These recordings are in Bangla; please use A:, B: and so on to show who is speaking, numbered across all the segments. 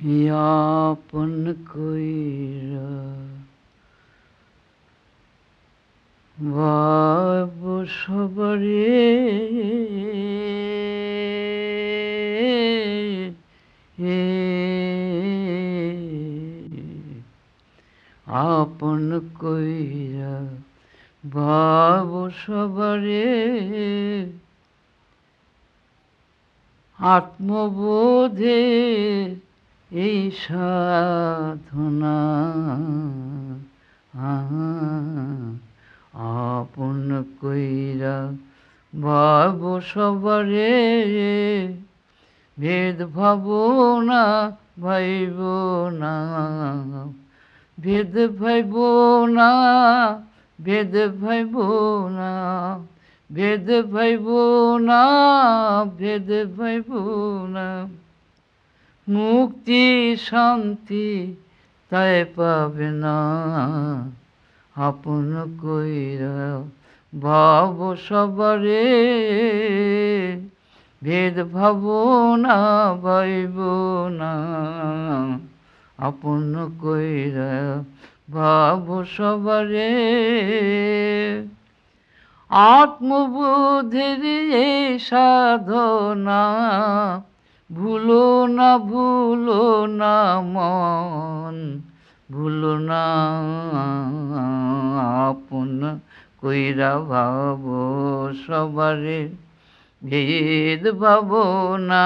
A: यापन कइरा बाबू सबरे আপন কইরা বাবু সবরে আত্মবোধের এই সাধনা আপন কইরা বাবু সবরে ভেদ ভাবনা ভাইব না ভেদ ভাইব না ভেদ ভাইব না ভেদ ভাইব না ভেদ ভাইব না মুক্তি শান্তি তাই পাবে না আপন কইরা ভাব সবরে ভেদ ভাবনা ভাইব না আপন কইরা ভাব সবরে আত্মবোধের এই সাধনা ভুলো না মন ভুলো না আপন কইরা ভাব সবারে ভেদ ভাবনা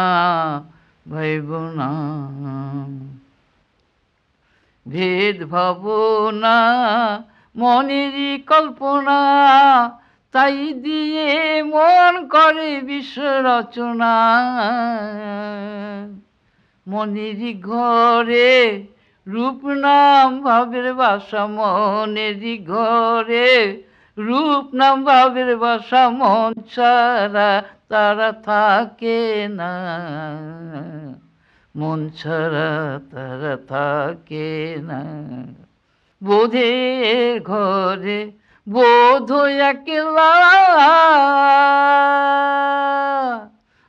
A: ভাইব না ভেদ ভাবনা মনেরই কল্পনা তাই দিয়ে মন করে বিশ্ব রচনা মনেরই ঘরে রূপ নাম ভাবের বাসা মনেরই ঘরে রূপ নাম ভাবের বাসা মন ছাড়া তারা থাকে না মন ছাড়া তারা থাকে না বোধের ঘরে বোধ একলা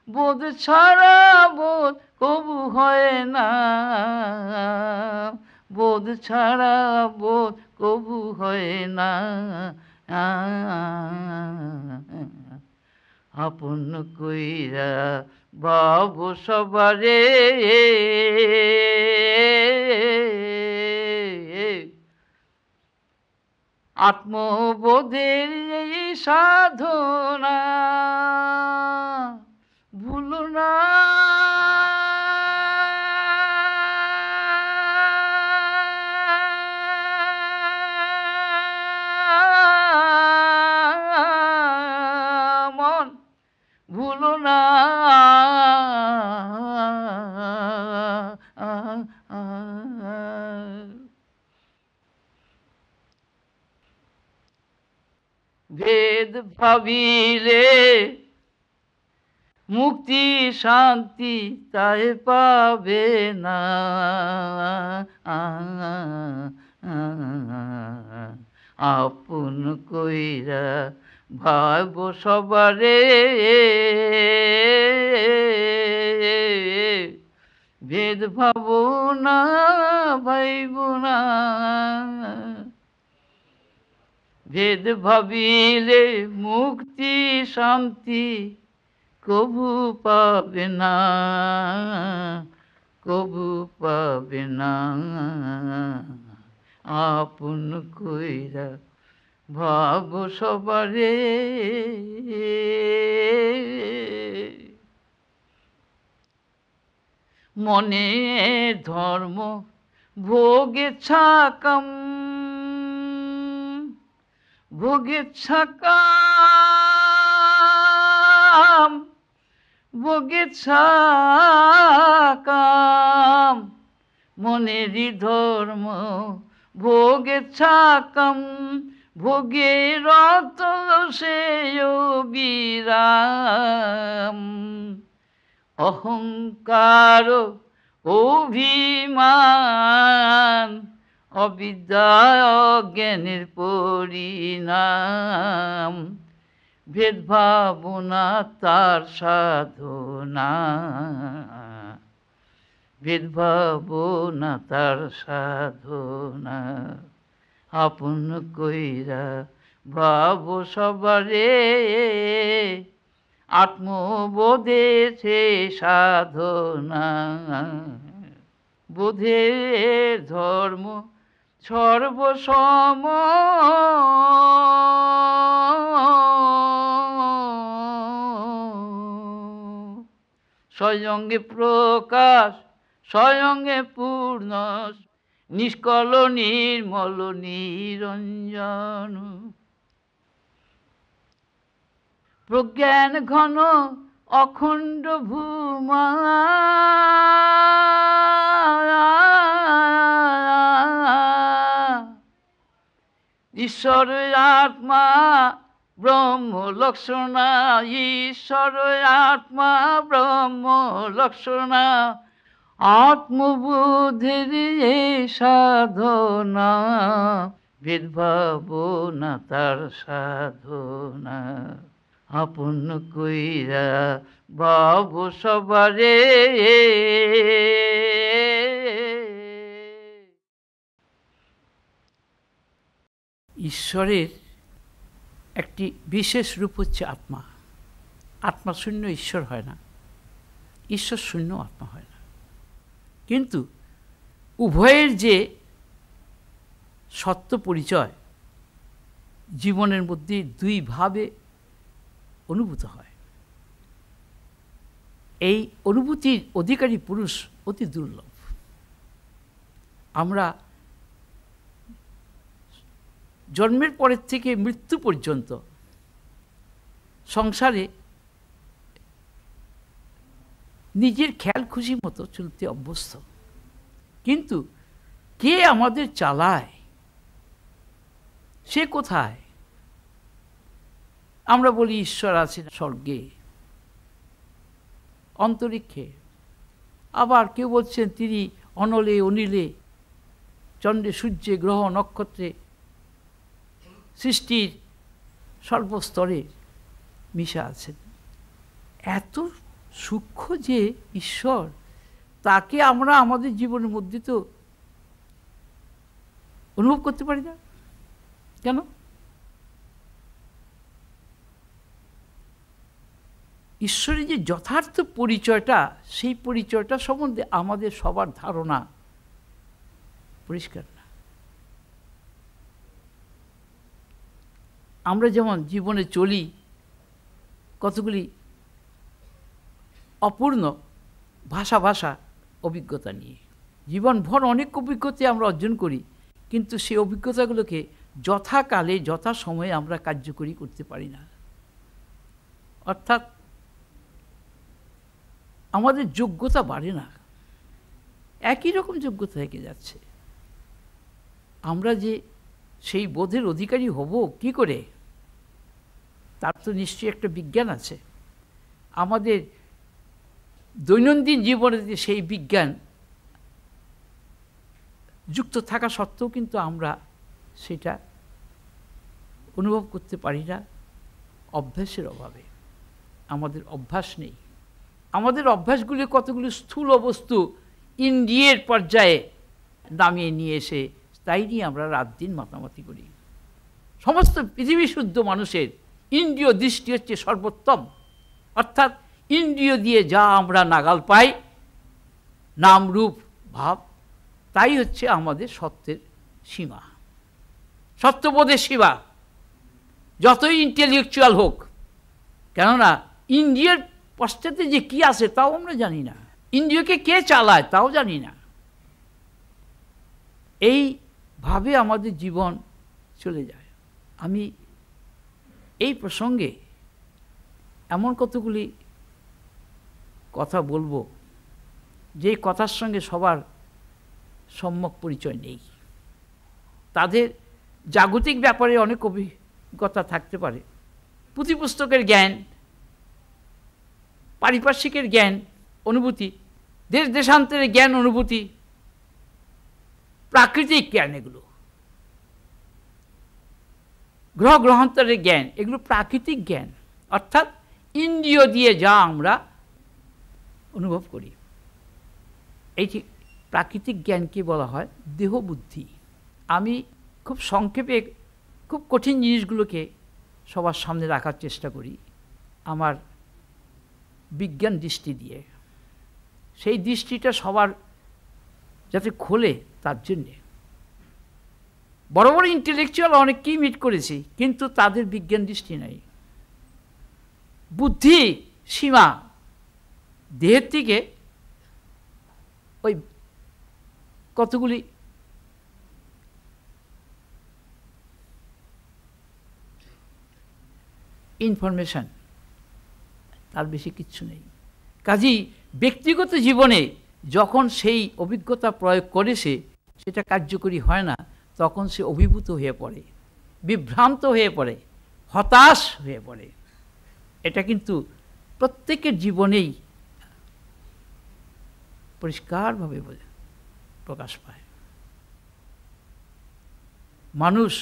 A: বোধ ছাড়া বোধ কবু হয় না বোধ ছাড়া বোধ কবু হয় না আপন কইরা বাবু সবারে আত্মবোধের এই সাধনা ভুলো না মন ভুলো না ভেদ ভাবিলে মুক্তি শান্তি তাই পাবে না আপন কইরা ভাব সবারে ভেদ ভাবনা ভাইব না ভেদ ভাবিলে মুক্তি শান্তি কবু পাবে না কবু পাবে না আপন কইরা ভাব সবারে মনে ধর্ম ভোগেচ্ছাকাম ভোগেচ্ছাকাম ভোগেচ্ছাকাম মনেরই ধর্ম ভোগেচ্ছাকাম ভোগের রত সে বিরাম অহংকার অভিমান অবিদ্যা অজ্ঞানের পরিণাম ভেদ ভাবনা তার সাধনা ভেদভাব না তার সাধনা, আপন কইরা ভাব সবারে, আত্মবোধে সে সাধনা। বোধের ধর্ম সর্বসম, স্বয়ংগে প্রকাশ স্বয়ংগে পূর্ণ, নিষ্কল নির্মল নিরঞ্জন। প্রজ্ঞান ঘন অখণ্ড ভূমা, ঈশ্বর আত্মা ব্রহ্ম লক্ষণা, ঈশ্বর আত্মা ব্রহ্ম লক্ষণা, আত্মবোধের সাধনা, ভেদভাব না তার সাধনা, আপন কইরা ভাব সবারে। ঈশ্বরের একটি বিশেষ রূপ হচ্ছে আত্মা। আত্মা শূন্য ঈশ্বর হয় না, ঈশ্বর শূন্য আত্মা হয় না। কিন্তু উভয়ের যে সত্য পরিচয় জীবনের মধ্যে দুইভাবে অনুভূত হয়। এই অনুভূতির অধিকারী পুরুষ অতি দুর্লভ। আমরা জন্মের পরের থেকে মৃত্যু পর্যন্ত সংসারে নিজের খেয়াল খুশি মতো চলতে অভ্যস্ত, কিন্তু কে আমাদের চালায়, সে কোথায়? আমরা বলি ঈশ্বর আছেন স্বর্গে, অন্তরিক্ষে, আবার কেউ বলছেন তিনি অনলে অনিলে, চন্দ্রে সূর্যে গ্রহ নক্ষত্রে, সৃষ্টির সর্বস্তরে মিশা আছেন। এত সূক্ষ্ম যে ঈশ্বর, তাকে আমরা আমাদের জীবনের মধ্যে তো অনুভব করতে পারি না। কেন? ঈশ্বরের যে যথার্থ পরিচয়টা, সেই পরিচয়টা সম্বন্ধে আমাদের সবার ধারণা পরিষ্কার না। আমরা যেমন জীবনে চলি কতগুলি অপূর্ণ ভাষা অভিজ্ঞতা নিয়ে, জীবনভর অনেক অভিজ্ঞতা আমরা অর্জন করি, কিন্তু সেই অভিজ্ঞতাগুলোকে যথাকালে যথাসময়ে আমরা কার্যকরী করতে পারি না। অর্থাৎ আমাদের যোগ্যতা বাড়ে না, একই রকম যোগ্যতা থেকে যাচ্ছে। আমরা যে সেই বোধের অধিকারী হব কি করে, তার তো নিশ্চয়ই একটা বিজ্ঞান আছে। আমাদের দৈনন্দিন জীবনে সেই বিজ্ঞান যুক্ত থাকা সত্ত্বেও কিন্তু আমরা সেটা অনুভব করতে পারি না, অভ্যাসের অভাবে। আমাদের অভ্যাস নেই। আমাদের অভ্যাসগুলি কতগুলি স্থূল বস্তু ইন্দ্রিয়ের পর্যায়ে নামিয়ে নিয়ে এসে তাই নিয়ে আমরা রাত দিন মাতামাতি করি। সমস্ত পৃথিবী শুদ্ধ মানুষের ইন্দ্রিয় দৃষ্টি হচ্ছে সর্বোত্তম, অর্থাৎ ইন্দ্রিয় দিয়ে যা আমরা নাগাল পাই, নাম রূপ ভাব, তাই হচ্ছে আমাদের সত্যের সীমা, সত্যবোধের সীমা, যতই ইন্টেলেকচুয়াল হোক। কেননা ইন্দ্রিয়ের পশ্চাতে যে কি আছে তাও আমরা জানি না, ইন্দ্রিয়কে কে চালায় তাও জানি না। এইভাবে আমাদের জীবন চলে যায়। আমি এই প্রসঙ্গে এমন কতগুলি কথা বলবো যে কথার সঙ্গে সবার সম্যক পরিচয় নেই। তাদের জাগতিক ব্যাপারে অনেক অভিজ্ঞতা থাকতে পারে, পুঁথি পুস্তকের জ্ঞান, পারিপার্শ্বিকের জ্ঞান অনুভূতি, দেশ দেশান্তরের জ্ঞান অনুভূতি, প্রাকৃতিক জ্ঞান, এগুলো গ্রহ গ্রহান্তরের জ্ঞান, এগুলো প্রাকৃতিক জ্ঞান, অর্থাৎ ইন্দ্রিয় দিয়ে যা আমরা অনুভব করি। এইটি প্রাকৃতিক জ্ঞানকে বলা হয় দেহবুদ্ধি। আমি খুব সংক্ষেপে খুব কঠিন জিনিসগুলোকে সবার সামনে রাখার চেষ্টা করি আমার বিজ্ঞান দৃষ্টি দিয়ে। সেই দৃষ্টিটা সবার যাতে খোলে তার জন্যে। বড় বড় ইন্টেলেকচুয়াল অনেককেই মিট করেছি, কিন্তু তাদের বিজ্ঞান দৃষ্টি নাই। বুদ্ধি সীমা দেহের থেকে ওই কতগুলি ইনফরমেশন, তার বেশি কিচ্ছু নেই। কাজেই ব্যক্তিগত জীবনে যখন সেই অভিজ্ঞতা প্রয়োগ করেছে সেটা কার্যকরী হয় না, তখন সে অভিভূত হয়ে পড়ে, বিভ্রান্ত হয়ে পড়ে, হতাশ হয়ে পড়ে। এটা কিন্তু প্রত্যেকের জীবনেই পরিষ্কারভাবে প্রকাশ পায়। মানুষ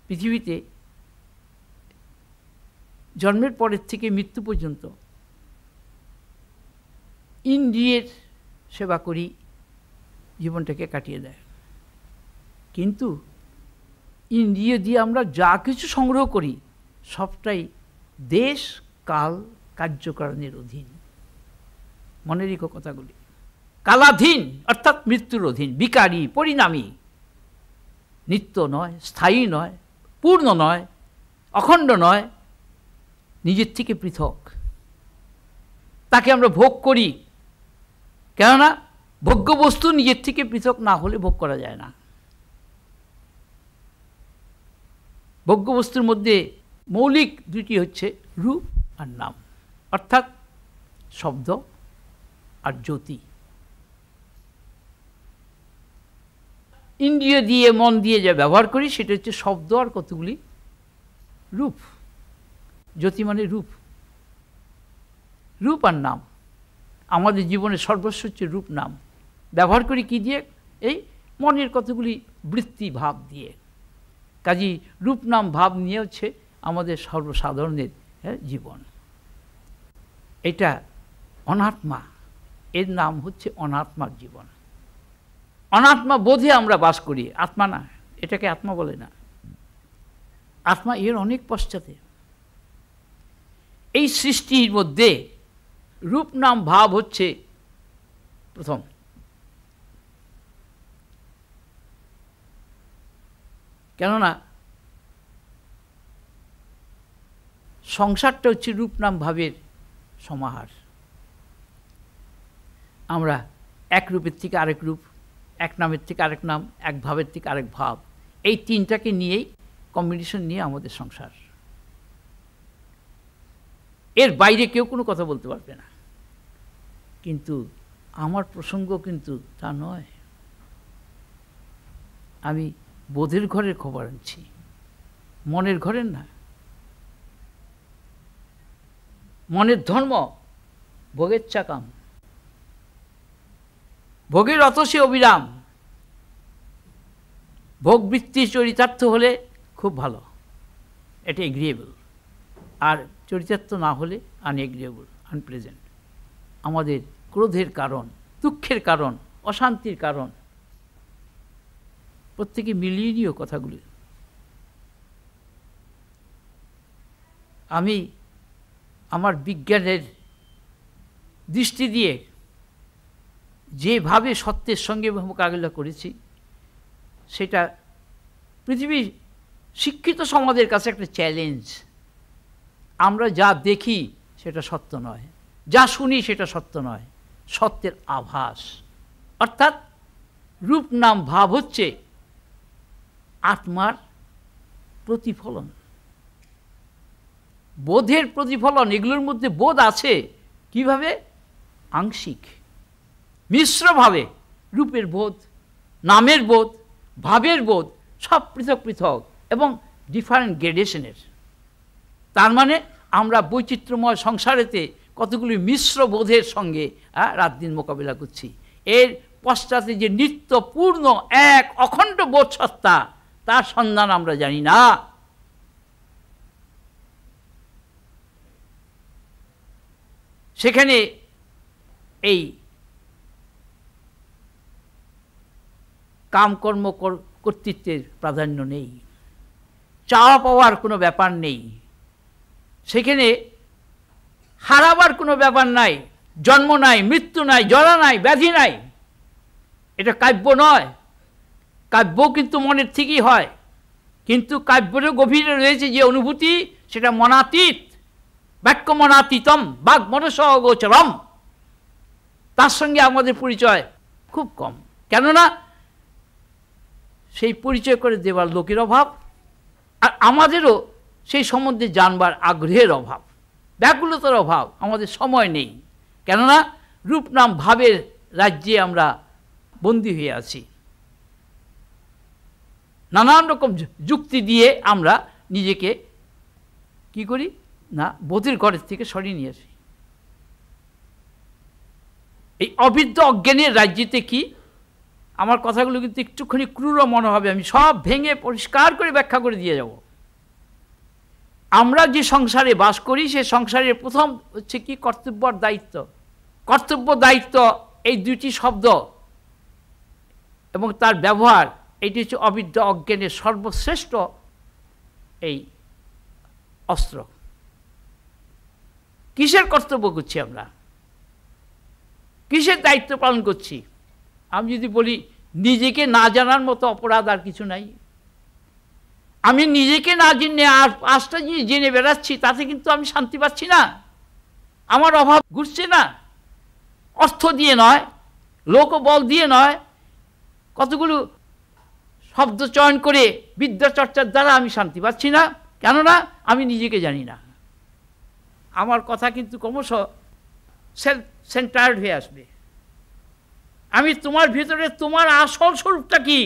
A: পৃথিবীতে জন্মের পরের থেকে মৃত্যু পর্যন্ত ইন্দ্রিয়ের সেবা করি জীবনটাকে কাটিয়ে দেয়। কিন্তু ইন্দ্রিয় দিয়ে আমরা যা কিছু সংগ্রহ করি সবটাই দেশ কাল কার্যকারণের অধীন। মনে রেখো কথাগুলি। কালাধীন অর্থাৎ মৃত্যুর অধীন, বিকারী, পরিণামী, নিত্য নয়, স্থায়ী নয়, পূর্ণ নয়, অখণ্ড নয়, নিজের থেকে পৃথক। তাকে আমরা ভোগ করি, কেননা ভোগ্য বস্তু নিজের থেকে পৃথক না হলে ভোগ করা যায় না। ভোগ্য বস্তুর মধ্যে মৌলিক দুটি হচ্ছে রূপ আর নাম, অর্থাৎ শব্দ আর জ্যোতি। ইন্দ্রিয় দিয়ে মন দিয়ে যা ব্যবহার করি সেটা হচ্ছে শব্দ আর কতগুলি রূপ। জ্যোতি মানে রূপ, রূপ আর নাম। আমাদের জীবনের সর্বস্ব হচ্ছে রূপ নাম। ব্যবহার করি কি দিয়ে? এই মনের কতগুলি বৃত্তি ভাব দিয়ে। কাজী রূপ নাম ভাব নিয়ে হচ্ছে আমাদের সর্বসাধারণের জীবন। এটা অনাত্মা, এর নাম হচ্ছে অনাত্মার জীবন। অনাত্মা বোধে আমরা বাস করি, আত্মা না। এটাকে আত্মা বলে না, আত্মা এর অনেক পশ্চাতে। এই সৃষ্টির মধ্যে রূপ নাম ভাব হচ্ছে প্রথম। কেননা সংসারটা হচ্ছে রূপ নাম ভাবের সমাহার। আমরা এক রূপের থেকে আরেক রূপ, এক নামের থেকে আরেক নাম, এক ভাবের থেকে আরেক ভাব, এই তিনটাকে নিয়েই কম্বিনেশন নিয়ে আমাদের সংসার। এর বাইরে কেউ কোনো কথা বলতে পারবে না। কিন্তু আমার প্রসঙ্গ কিন্তু তা নয়। আমি বোধের ঘরের খবর আনছি, মনের ঘরের না। মনের ধর্ম ভোগের চাকাম, ভোগের অত সে অবিরাম। ভোগবৃত্তি চরিতার্থ হলে খুব ভালো, এটা এগ্রিয়েবল। আর চরিতার্থ না হলে আনএগ্রিয়েবল, আনপ্লেজেন্ট। আমাদের ক্রোধের কারণ, দুঃখের কারণ, অশান্তির কারণ। প্রত্যেকে মিলিয়ে নিও কথাগুলি। আমি আমার বিজ্ঞানের দৃষ্টি দিয়ে যেভাবে সত্যের সঙ্গে মোকাবিলা করেছি সেটা পৃথিবীর শিক্ষিত সমাজের কাছে একটা চ্যালেঞ্জ। আমরা যা দেখি সেটা সত্য নয়, যা শুনি সেটা সত্য নয়, সত্যের আভাস। অর্থাৎ রূপ নাম ভাব হচ্ছে আত্মার প্রতিফলন, বোধের প্রতিফলন। এগুলোর মধ্যে বোধ আছে, কিভাবে? আংশিক, মিশ্রভাবে। রূপের বোধ, নামের বোধ, ভাবের বোধ, সব পৃথক পৃথক এবং ডিফারেন্ট গ্রেডেশনের। তার মানে আমরা বৈচিত্র্যময় সংসারেতে কতগুলি মিশ্র বোধের সঙ্গে রাত দিন মোকাবিলা করছি। এর পশ্চাতে যে নিত্য পূর্ণ এক অখণ্ড বোধ সত্তা, তার সন্ধান আমরা জানি না। সেখানে এই কামকর্ম কর্তৃত্বের প্রাধান্য নেই, চাওয়া পাওয়ার কোনো ব্যাপার নেই, সেখানে হারাবার কোনো ব্যাপার নাই, জন্ম নাই, মৃত্যু নাই, জরা নাই, ব্যাধি নাই। এটা কাব্য নয়। কাব্য কিন্তু মনের থেকেই হয়, কিন্তু কাব্যের গভীরে রয়েছে যে অনুভূতি, সেটা মনাতীত, বাক্য মনাতীতম বাক মনস অগোচরম। তার সঙ্গে আমাদের পরিচয় খুব কম, কেননা সেই পরিচয় করে দেওয়ার লোকের অভাব, আর আমাদেরও সেই সম্বন্ধে জানবার আগ্রহের অভাব, ব্যাকুলতার অভাব। আমাদের সময় নেই, কেননা রূপ নাম ভাবের রাজ্যে আমরা বন্দী হয়ে আছি। নানান রকম যুক্তি দিয়ে আমরা নিজেকে কি করি না, বোধের ঘরের থেকে সরিয়ে নিয়ে আসি। এই অবিদ্য অজ্ঞানের রাজ্যেতে কি, আমার কথাগুলো কিন্তু একটুখানি ক্রূর মনে হবে, আমি সব ভেঙে পরিষ্কার করে ব্যাখ্যা করে দিয়ে যাব। আমরা যে সংসারে বাস করি, সে সংসারের প্রথম হচ্ছে কি, কর্তব্য আর দায়িত্ব। কর্তব্য দায়িত্ব এই দুটি শব্দ এবং তার ব্যবহার, এটি হচ্ছে অবিদ্যা অজ্ঞানের সর্বশ্রেষ্ঠ এই অস্ত্র। কিসের কর্তব্য করছি আমরা, কিসের দায়িত্ব পালন করছি? আমি যদি বলি নিজেকে না জানার মতো অপরাধ আর কিছু নাই। আমি নিজেকে না জেনে আর 5টা জিনিস জেনে বেড়াচ্ছি, তাতে কিন্তু আমি শান্তি পাচ্ছি না, আমার অভাব ঘুরছে না। অর্থ দিয়ে নয়, লোকবল দিয়ে নয়, কতগুলো শব্দ চয়ন করে বিদ্যা চর্চার দ্বারা আমি শান্তি পাচ্ছি না, কেননা আমি নিজেকে জানি না। আমার কথা কিন্তু ক্রমশ সেলফ সেন্টার্ড হয়ে আসবে। আমি তোমার ভিতরে তোমার আসল স্বরূপটা কি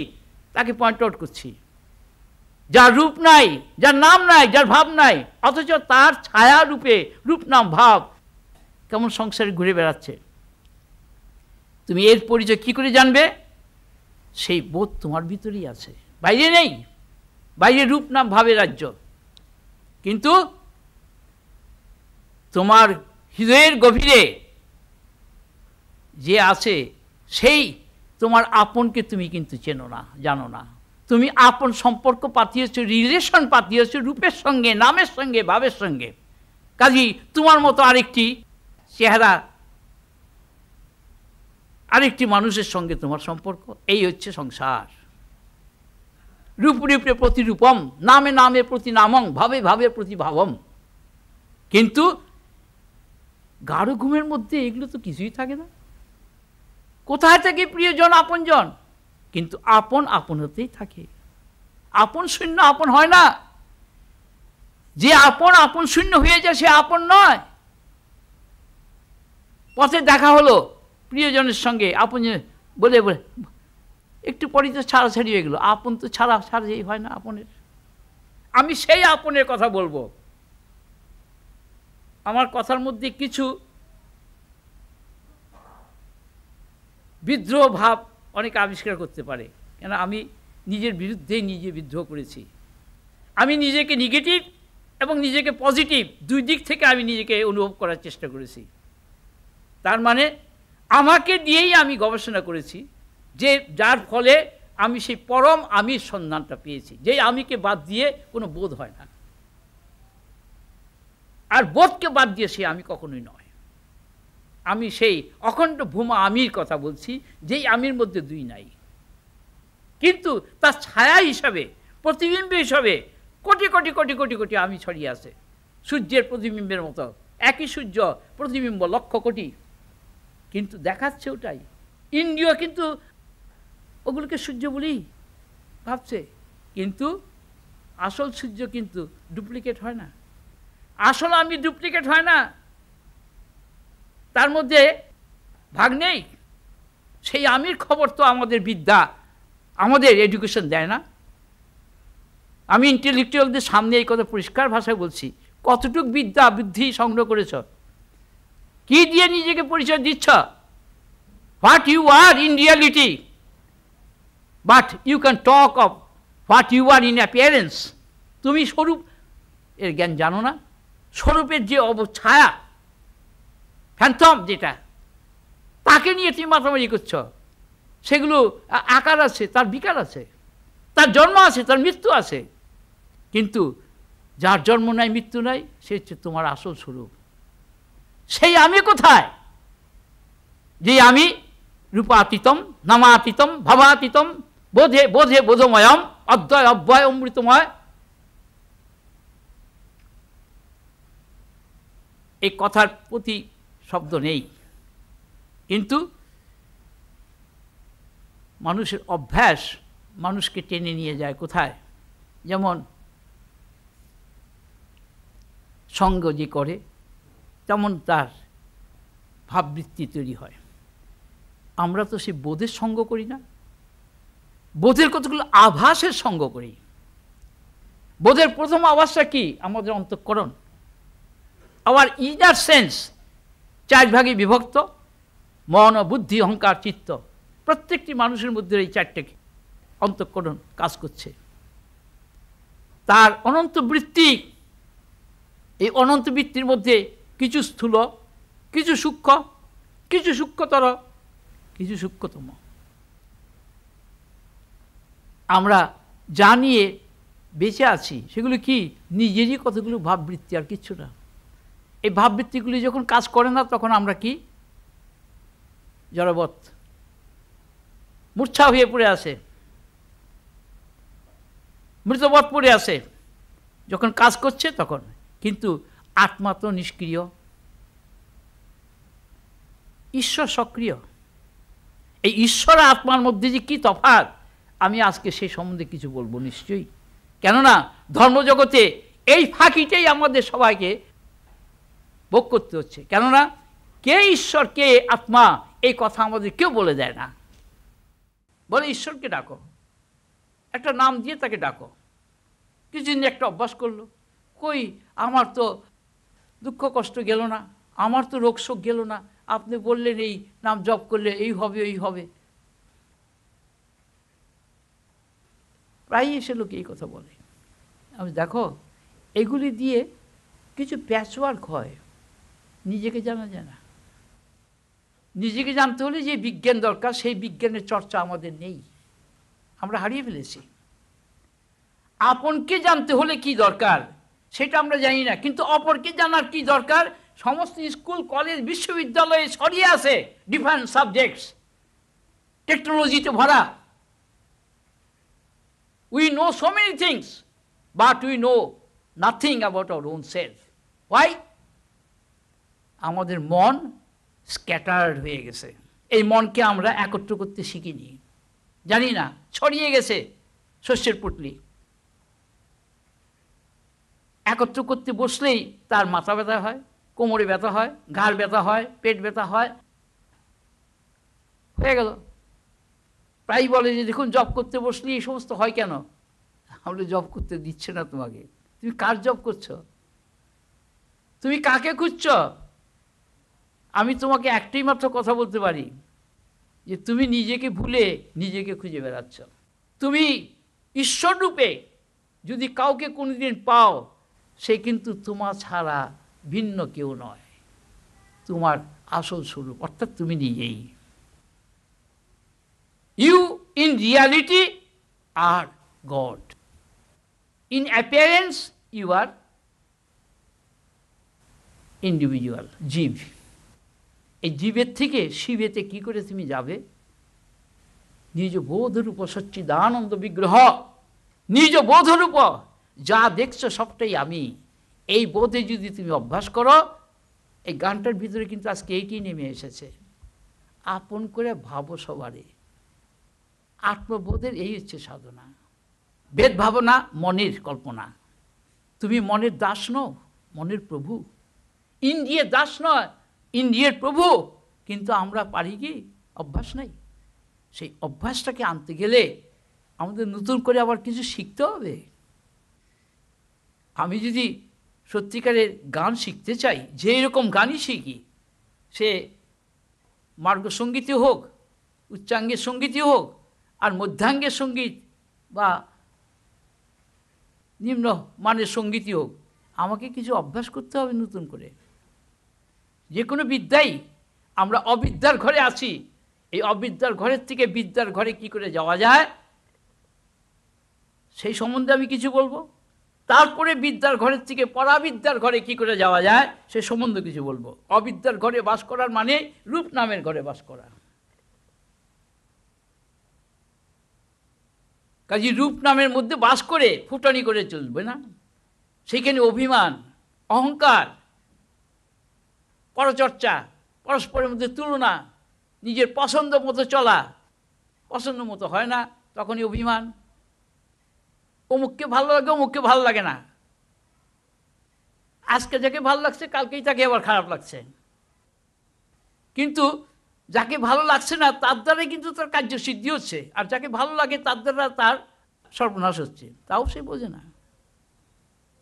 A: তাকে পয়েন্ট আউট করছি, যার রূপ নাই, যার নাম নাই, যার ভাব নাই, অথচ তার ছায়া রূপে রূপ নাম ভাব কেমন সংসারে ঘুরে বেড়াচ্ছে। তুমি এর পরিচয় কি করে জানবে? সেই বোধ তোমার ভিতরেই আছে, বাইরে নেই। বাইরে রূপ নাম ভাবে রাজ্য, কিন্তু তোমার হৃদয়ের গভীরে যে আছে, সেই তোমার আপনকে তুমি কিন্তু চেনো না, জানো না। তুমি আপন সম্পর্ক পাতিয়েছ, রিলেশন পাতিয়েছ রূপের সঙ্গে, নামের সঙ্গে, ভাবের সঙ্গে। কাজেই তোমার মতো আরেকটি চেহারা, আরেকটি মানুষের সঙ্গে তোমার সম্পর্ক, এই হচ্ছে সংসার। রূপ রূপে প্রতিরূপম, নামে নামে প্রতি নামং, ভাবে ভাবে প্রতি ভাবম। কিন্তু গাঢ় ঘুমের মধ্যে এগুলো তো কিছুই থাকে না। কোথায় থাকে প্রিয়জন আপনজন? কিন্তু আপন আপন হতেই থাকে, আপন শূন্য আপন হয় না। যে আপন আপন শূন্য হয়ে যায় সে আপন নয়। পথে দেখা হলো প্রিয়জনের সঙ্গে, আপন বলে বলে একটু পরেই তো ছাড়াছাড়ি হয়ে গেল। আপন তো ছাড়াছাড়ি হয় না আপনের। আমি সেই আপনের কথা বলবো। আমার কথার মধ্যে কিছু বিদ্রোহ ভাব অনেকে আবিষ্কার করতে পারে, কেন আমি নিজের বিরুদ্ধেই নিজে বিদ্রোহ করেছি। আমি নিজেকে নেগেটিভ এবং নিজেকে পজিটিভ দুই দিক থেকে আমি নিজেকে অনুভব করার চেষ্টা করেছি। তার মানে আমাকে দিয়েই আমি গবেষণা করেছি, যে যার ফলে আমি সেই পরম আমির সন্ধানটা পেয়েছি, যেই আমিকে বাদ দিয়ে কোনো বোধ হয় না, আর বোধকে বাদ দিয়ে সে আমি কখনোই নয়। আমি সেই অখণ্ড ভূমা আমির কথা বলছি, যেই আমির মধ্যে দুই নাই, কিন্তু তার ছায়া হিসাবে, প্রতিবিম্ব হিসাবে কোটি কোটি কোটি কোটি কোটি আমি ছড়িয়ে আছে, সূর্যের প্রতিবিম্বের মতো। একই সূর্য, প্রতিবিম্ব লক্ষ কোটি, কিন্তু দেখাচ্ছে ওটাই। ইন্দ্রিয় কিন্তু ওগুলোকে সূর্য বলেই ভাবছে, কিন্তু আসল সূর্য কিন্তু ডুপ্লিকেট হয় না, আসল আমি ডুপ্লিকেট হয় না, তার মধ্যে ভাগ নেই। সেই আমির খবর তো আমাদের বিদ্যা, আমাদের এডুকেশন দেয় না। আমি ইন্টেলেকচুয়ালদের সামনে এই কথা পরিষ্কার ভাষায় বলছি, কতটুক বিদ্যা বুদ্ধি সংগ্রহ করেছ, কি দিয়ে নিজেকে পরিচয় দিচ্ছ? What you are in reality, but you can talk of what you are in appearance. তুমি স্বরূপ এর জ্ঞান জানো না। স্বরূপের যে ছায়া, ফ্যান্থম যেটা, তাকে নিয়ে তুমি মাতামারি করছ। সেগুলো আকার আছে, তার বিকার আছে, তার জন্ম আছে, তার মৃত্যু আছে, কিন্তু যার জন্ম নাই মৃত্যু নাই সে হচ্ছে তোমার আসল স্বরূপ। সেই আমি কোথায়? যে আমি রূপাতীতম, নামাতীতম, ভাবাতীতম, বোধে বোধে বোধময়ম, অদ্বয় অব্যয় অমৃতময়। এই কথার প্রতি শব্দ নেই, কিন্তু মানুষের অভ্যাস মানুষকে টেনে নিয়ে যায় কোথায়? যেমন সঙ্গ যে করে তেমন তার ভাববৃত্তি তৈরি হয়। আমরা তো সেই বোধের সঙ্গ করি না, বোধের কতগুলো আভাসের সঙ্গ করি। বোধের প্রথম আভাসটা কি? আমাদের অন্তঃকরণ, আওয়ার ইনার সেন্স। 4 ভাগে বিভক্ত: মন, বুদ্ধি, অহংকার, চিত্ত। প্রত্যেকটি মানুষের মধ্যে এই 4টে অন্তঃকরণ কাজ করছে। তার অনন্ত বৃত্তি, এই অনন্ত বৃত্তির মধ্যে কিছু স্থূল, কিছু সূক্ষ্ম, কিছু সূক্ষ্মতর, কিছু সূক্ষ্মতম। আমরা যা নিয়ে বেঁচে আছি সেগুলো কি? নিজেরই কতগুলো ভাববৃত্তি, আর কিচ্ছু না। এই ভাববৃত্তিগুলি যখন কাজ করে না তখন আমরা কি? জড়বৎ, মূর্ছা হয়ে পড়ে আছে, মৃতবৎ পড়ে আছে। যখন কাজ করছে তখন, কিন্তু আত্মা তো নিষ্ক্রিয়, ঈশ্বর সক্রিয়। এই ঈশ্বর আত্মার মধ্যে যে কি তফাৎ, আমি আজকে সেই সম্বন্ধে কিছু বলবো নিশ্চয়ই। কেননা ধর্মজগতে এই ফাঁকিটাই আমাদের সবাইকে ভোগ করতে হচ্ছে। কেননা কে ঈশ্বর, কে আত্মা, এই কথা আমাদের কেউ বলে দেয় না। বলে ঈশ্বরকে ডাকো, একটা নাম দিয়ে তাকে ডাকো। কিছুদিন একটা অভ্যাস করলো, কই আমার তো দুঃখ কষ্ট গেল না, আমার তো রোগ শোক গেল না, আপনি বললেন এই নাম জপ করলে এই হবে এই হবে। প্রায়ই এসে লোকে এই কথা বলে। আমি দেখো, এগুলি দিয়ে কিছু প্যাচওয়ার্ক হয়, নিজেকে জানা যায় না। নিজেকে জানতে হলে যে বিজ্ঞান দরকার, সেই বিজ্ঞানের চর্চা আমাদের নেই, আমরা হারিয়ে ফেলেছি। আপনকে জানতে হলে কি দরকার সেটা আমরা জানি না, কিন্তু অপরকে জানার কি দরকার সমস্ত স্কুল, কলেজ, বিশ্ববিদ্যালয়ে ছড়িয়ে আছে ডিফারেন্ট সাবজেক্টস, টেকনোলজিতে ভরা। We know so many things, but we know nothing about our own self. Why? আমাদের মন স্ক্যাটার্ড হয়ে গেছে। এই মনকে আমরা একত্র করতে শিখিনি, জানি না, ছড়িয়ে গেছে শস্যের পুটলি। একত্র করতে বসলেই তার মাথা ব্যথা হয়, কোমরে ব্যথা হয়, ঘাড় ব্যথা হয়, পেট ব্যথা হয়, হয়ে গেল। প্রায় বলে যে দেখুন জব করতে বসলে এই সমস্ত হয় কেন? আমরা জব করতে দিচ্ছে না তোমাকে। তুমি কার জব করছো? তুমি কাকে খুঁজছ? আমি তোমাকে একটাই মাত্র কথা বলতে পারি যে তুমি নিজেকে ভুলে নিজেকে খুঁজে বেড়াচ্ছ। তুমি ঈশ্বর রূপে যদি কাউকে কোনোদিন পাও, সে কিন্তু তোমার ছাড়া ভিন্ন কেউ নয়, তোমার আসল স্বরূপ, অর্থাৎ তুমি নিজেই। You in reality are God. In appearance you are individual, জীব। এই জীবের থেকে শিবেতে কি করে তুমি যাবে? নিজ বোধরূপ সচ্চিদানন্দ বিগ্রহ, নিজ বোধরূপ, যা দেখছো সবটাই আমি। এই বোধে যদি তুমি অভ্যাস করো, এই গানটার ভিতরে কিন্তু আজকে এইটি নেমে এসেছে, আপন করে ভাবো সবারে। আত্মবোধের এই হচ্ছে সাধনা। বেদ ভাবনা মনের কল্পনা। তুমি মনের দাস নও, মনের প্রভু। ইন্দ্রিয়ের দাস নয়, ইন্দ্রিয়ের প্রভু। কিন্তু আমরা পারি কি? অভ্যাস নাই। সেই অভ্যাসটাকে আনতে গেলে আমাদের নতুন করে আবার কিছু শিখতে হবে। আমি যদি সত্যিকারের গান শিখতে চাই, যে এরকম গানই শিখি, সে মার্গসঙ্গীতই হোক, উচ্চাঙ্গের সঙ্গীতই হোক, আর মধ্যাঙ্গের সঙ্গীত বা নিম্ন মানের সঙ্গীতই হোক, আমাকে কিছু অভ্যাস করতে হবে নতুন করে। যে কোনো বিদ্যাই, আমরা অবিদ্যার ঘরে আছি, এই অবিদ্যার ঘরের থেকে বিদ্যার ঘরে কি করে যাওয়া যায় সেই সম্বন্ধে আমি কিছু বলবো। তারপরে বিদ্যার ঘরের থেকে পরাবিদ্যার ঘরে কি করে যাওয়া যায় সে সম্বন্ধে কিছু বলবো। অবিদ্যার ঘরে বাস করার মানে রূপ নামের ঘরে বাস করা। কাজে রূপ নামের মধ্যে বাস করে ফুটানি করে চলবে না। সেখানে অভিমান, অহংকার, পরচর্চা, পরস্পরের মধ্যে তুলনা, নিজের পছন্দ মতো চলা, পছন্দ মতো হয় না তখনই অভিমান। অমুককে ভালো লাগে, অমুককে ভালো লাগে না। আজকে যাকে ভালো লাগছে কালকেই তাকে আবার খারাপ লাগছে। কিন্তু যাকে ভালো লাগছে না তার দ্বারাই কিন্তু তার কার্যসিদ্ধি হচ্ছে, আর যাকে ভালো লাগে তার দ্বারা তার সর্বনাশ হচ্ছে, তাও সে বোঝে না।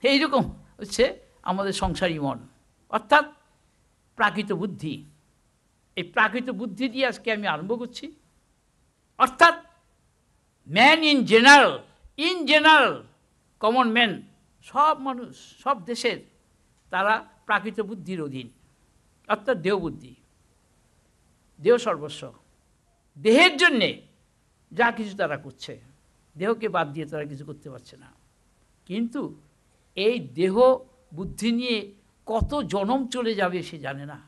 A: এইরকম হচ্ছে আমাদের সংসারী মন, অর্থাৎ প্রাকৃত বুদ্ধি। এই প্রাকৃত বুদ্ধি দিয়ে আজকে আমি আরম্ভ করছি। অর্থাৎ man in general common man, সব মানুষ, সব দেশের, তারা প্রাকৃত বুদ্ধির অধীন, অর্থাৎ দেহ বুদ্ধি। দেহ সর্বস্ব, দেহের জন্যে যা কিছু তারা করছে, দেহকে বাদ দিয়ে তারা কিছু করতে পারছে না। কিন্তু এই দেহ বুদ্ধি নিয়ে কত জনম চলে যাবে সে জানে না।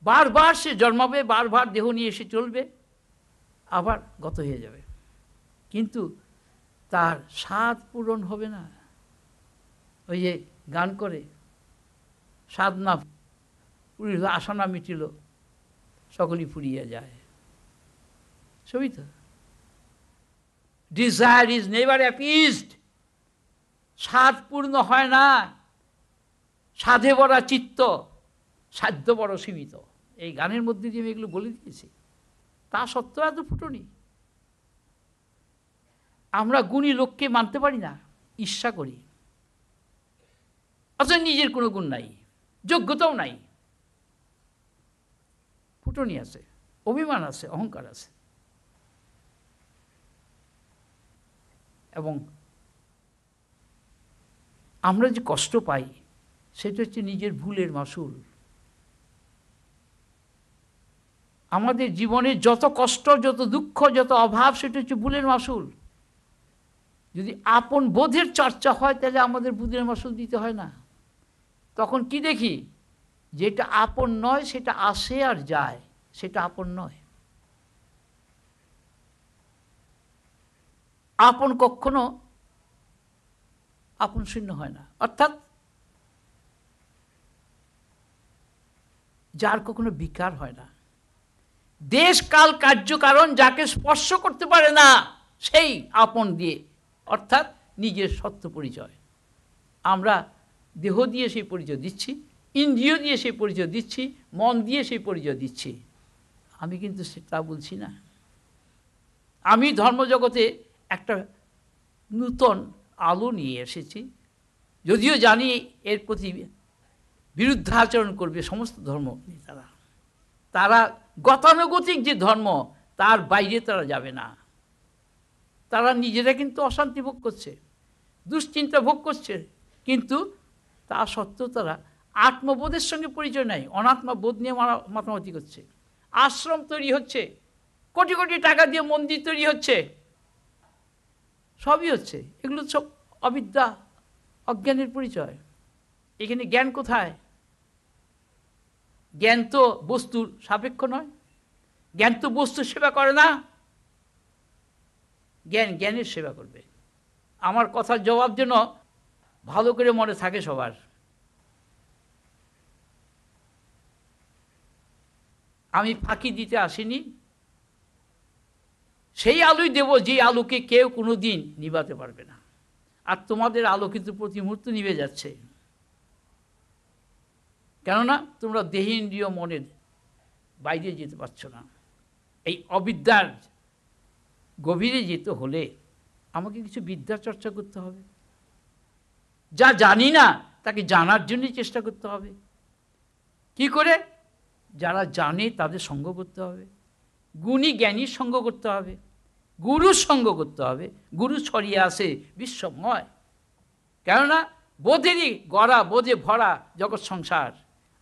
A: বারবার সে জন্মাবে, বারবার দেহ নিয়ে এসে চলবে, আবার গত হয়ে যাবে, কিন্তু তার স্বাদ পূরণ হবে না। ওই যে গান করে, স্বাদ না পুরিল, আশা না মিটিল, সকলই ফুরিয়ে যায়। সবই তো ডিজায়ার ইজ নেভার অ্যাপিজড, স্বাদ পূর্ণ হয় না। সাধে বড়া চিত্ত, সাধ্য বড় সীমিত। এই গানের মধ্যে দিয়ে আমি এগুলো বলে দিয়েছি। তা সত্ত্বেও এত ফুটনি। আমরা গুণী লোককে মানতে পারি না, ঈর্ষা করি, অথচ নিজের কোনো গুণ নাই, যোগ্যতাও নাই, ফুটনি আছে, অভিমান আছে, অহংকার আছে। এবং আমরা যে কষ্ট পাই সেটা হচ্ছে নিজের ভুলের মাসুল। আমাদের জীবনের যত কষ্ট, যত দুঃখ, যত অভাব, সেটা হচ্ছে ভুলের মাসুল। যদি আপন বোধের চর্চা হয় তাহলে আমাদের ভুলের মাসুল দিতে হয় না। তখন কি দেখি, যেটা আপন নয় সেটা আসে আর যায়, সেটা আপন নয়। আপন কখনো আপন শূন্য হয় না, অর্থাৎ যার কখনো বিকার হয় না। দেশ কাল কার্যকারণ যাকে স্পর্শ করতে পারে না সেই আপন দিয়ে, অর্থাৎ নিজের সত্য পরিচয়। আমরা দেহ দিয়ে সেই পরিচয় দিচ্ছি, ইন্দ্রিয় দিয়ে সেই পরিচয় দিচ্ছি, মন দিয়ে সেই পরিচয় দিচ্ছি। আমি কিন্তু সেটা বলছি না। আমি ধর্মজগতে একটা নূতন আলো নিয়ে এসেছি, যদিও জানি এর প্রতি বিরুদ্ধাচরণ করবে সমস্ত ধর্ম নেতারা। তারা গতানুগতিক যে ধর্ম তার বাইরে তারা যাবে না। তারা নিজেরা কিন্তু অশান্তি ভোগ করছে, দুশ্চিন্তা ভোগ করছে, কিন্তু তা সত্ত্বেও তারা আত্মবোধের সঙ্গে পরিচয় নেয়, অনাত্মা বোধ নিয়ে মাতামাতি করছে। আশ্রম তৈরি হচ্ছে, কোটি কোটি টাকা দিয়ে মন্দির তৈরি হচ্ছে, সবই হচ্ছে। এগুলো সব অবিদ্যা, অজ্ঞানের পরিচয়। এখানে জ্ঞান কোথায়? জ্ঞান তো বস্তুর সাপেক্ষ নয়, জ্ঞান তো বস্তুর সেবা করে না। জ্ঞান জ্ঞানের সেবা করবে। আমার কথার জবাব যেন ভালো করে মনে থাকে সবার। আমি ফাঁকি দিতে আসিনি, সেই আলোই দেব যে আলোকে কেউ কোনো দিন নিভাতে পারবে না। আর তোমাদের আলো কিন্তু প্রতি মুহূর্তে নিভে যাচ্ছে, কেননা তোমরা দেহেন্দ্রিয় মনের বাইরে যেতে পারছো না। এই অবিদ্যার গভীরে যেতে হলে আমাকে কিছু বিদ্যা চর্চা করতে হবে। যা জানি না তাকে জানার জন্যই চেষ্টা করতে হবে। কি করে? যারা জানে তাদের সঙ্গ করতে হবে, গুণী জ্ঞানীর সঙ্গ করতে হবে, গুরুর সঙ্গ করতে হবে। গুরু ছড়িয়ে আসে বিশ্বময়, কেননা বোধেরই গড়া, বোধে ভরা জগৎ সংসার।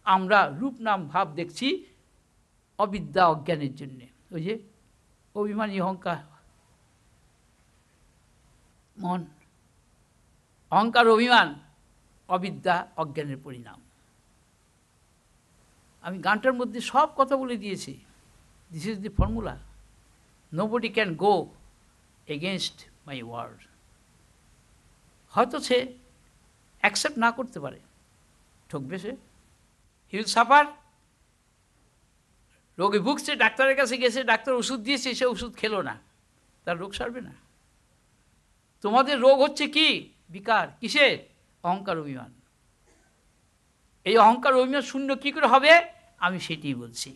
A: আমরা রূপ নাম ভাব দেখছি অবিদ্যা অজ্ঞানের জন্যে। ওই যে অভিমানী অহংকার, মন, অহংকার অভিমান অবিদ্যা অজ্ঞানের পরিণাম। আমি গানটার মধ্যে সব কথা বলে দিয়েছি। This is the formula. Nobody can go against my word. হয়তো সে অ্যাকসেপ্ট না করতে পারে, ঠকবে সে, হি উইল সাফার। রোগে ভুগছে, ডাক্তারের কাছে গেছে, ডাক্তার ওষুধ দিয়েছে, সে ওষুধ খেলো না, তার রোগ সারবে না। তোমাদের রোগ হচ্ছে কি? বিকার। কিসের? অহংকার অভিমান। এই অহংকার অভিমান শূন্য কি করে হবে? আমি সেটাই বলছি।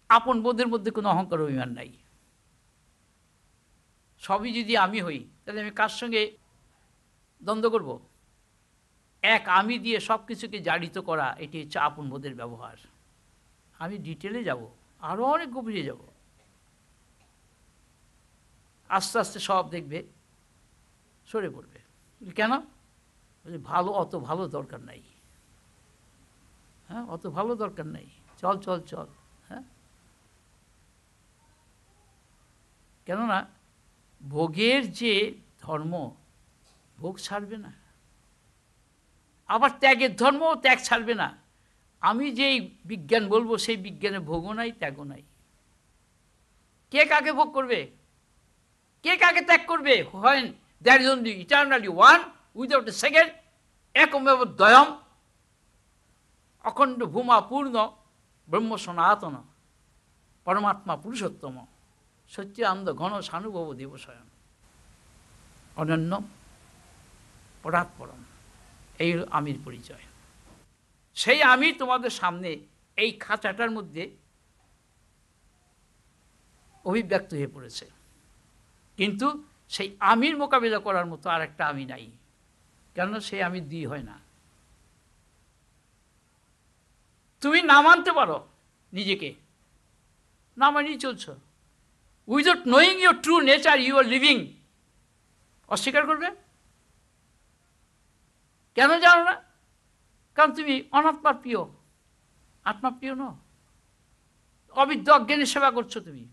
A: আপন বোধের মধ্যে কোনো অহংকার অভিমান নাই। সবই যদি আমি হই, তাহলে আমি কার সঙ্গে দ্বন্দ্ব করব? এক আমি দিয়ে সব কিছুকে জারিত করা, এটি হচ্ছে আপন বোধের ব্যবহার। আমি ডিটেলে যাব, আরও অনেক গভীরে যাব। আস্তে আস্তে সব দেখবে সরে পড়বে। কেন? ভালো, অত ভালো দরকার নাই। হ্যাঁ, অত ভালো দরকার নাই, চল চল চল। হ্যাঁ, কেননা ভোগের যে ধর্ম, ভোগ ছাড়বে না। আবার ত্যাগের ধর্ম, ত্যাগ ছাড়বে না। আমি যেই বিজ্ঞান বলবো সেই বিজ্ঞানে ভোগও নাই, ত্যাগও নাই। কে কাকে ভোগ করবে? কে কাকে ত্যাগ করবে? হয় that is only eternally one without a second, একমেব দ্বয়ম, অখণ্ড ভূমা পূর্ণ ব্রহ্ম সনাতন পরমাত্মা পুরুষোত্তম সচ্চিদানন্দ ঘন সানুভব দেবস্বয়ং অনন্য পরাৎপরম। এই হল আমির পরিচয়। সেই আমি তোমাদের সামনে এই খাঁচাটার মধ্যে অভিব্যক্ত হয়ে পড়েছে, কিন্তু সেই আমির মোকাবিলা করার মতো আর একটা আমি নাই। কেননা সেই আমি দুই হয় না। তুমি না মানতে পারো নিজেকে, না মানিয়ে চলছ। Without knowing your true nature you are living. অস্বীকার করবে কেন? জানো না? কারণ তুমি অনাত্মার প্রিয়, আত্মা প্রিয় নও। অবিদ্যা অজ্ঞানের সেবা করছো তুমি।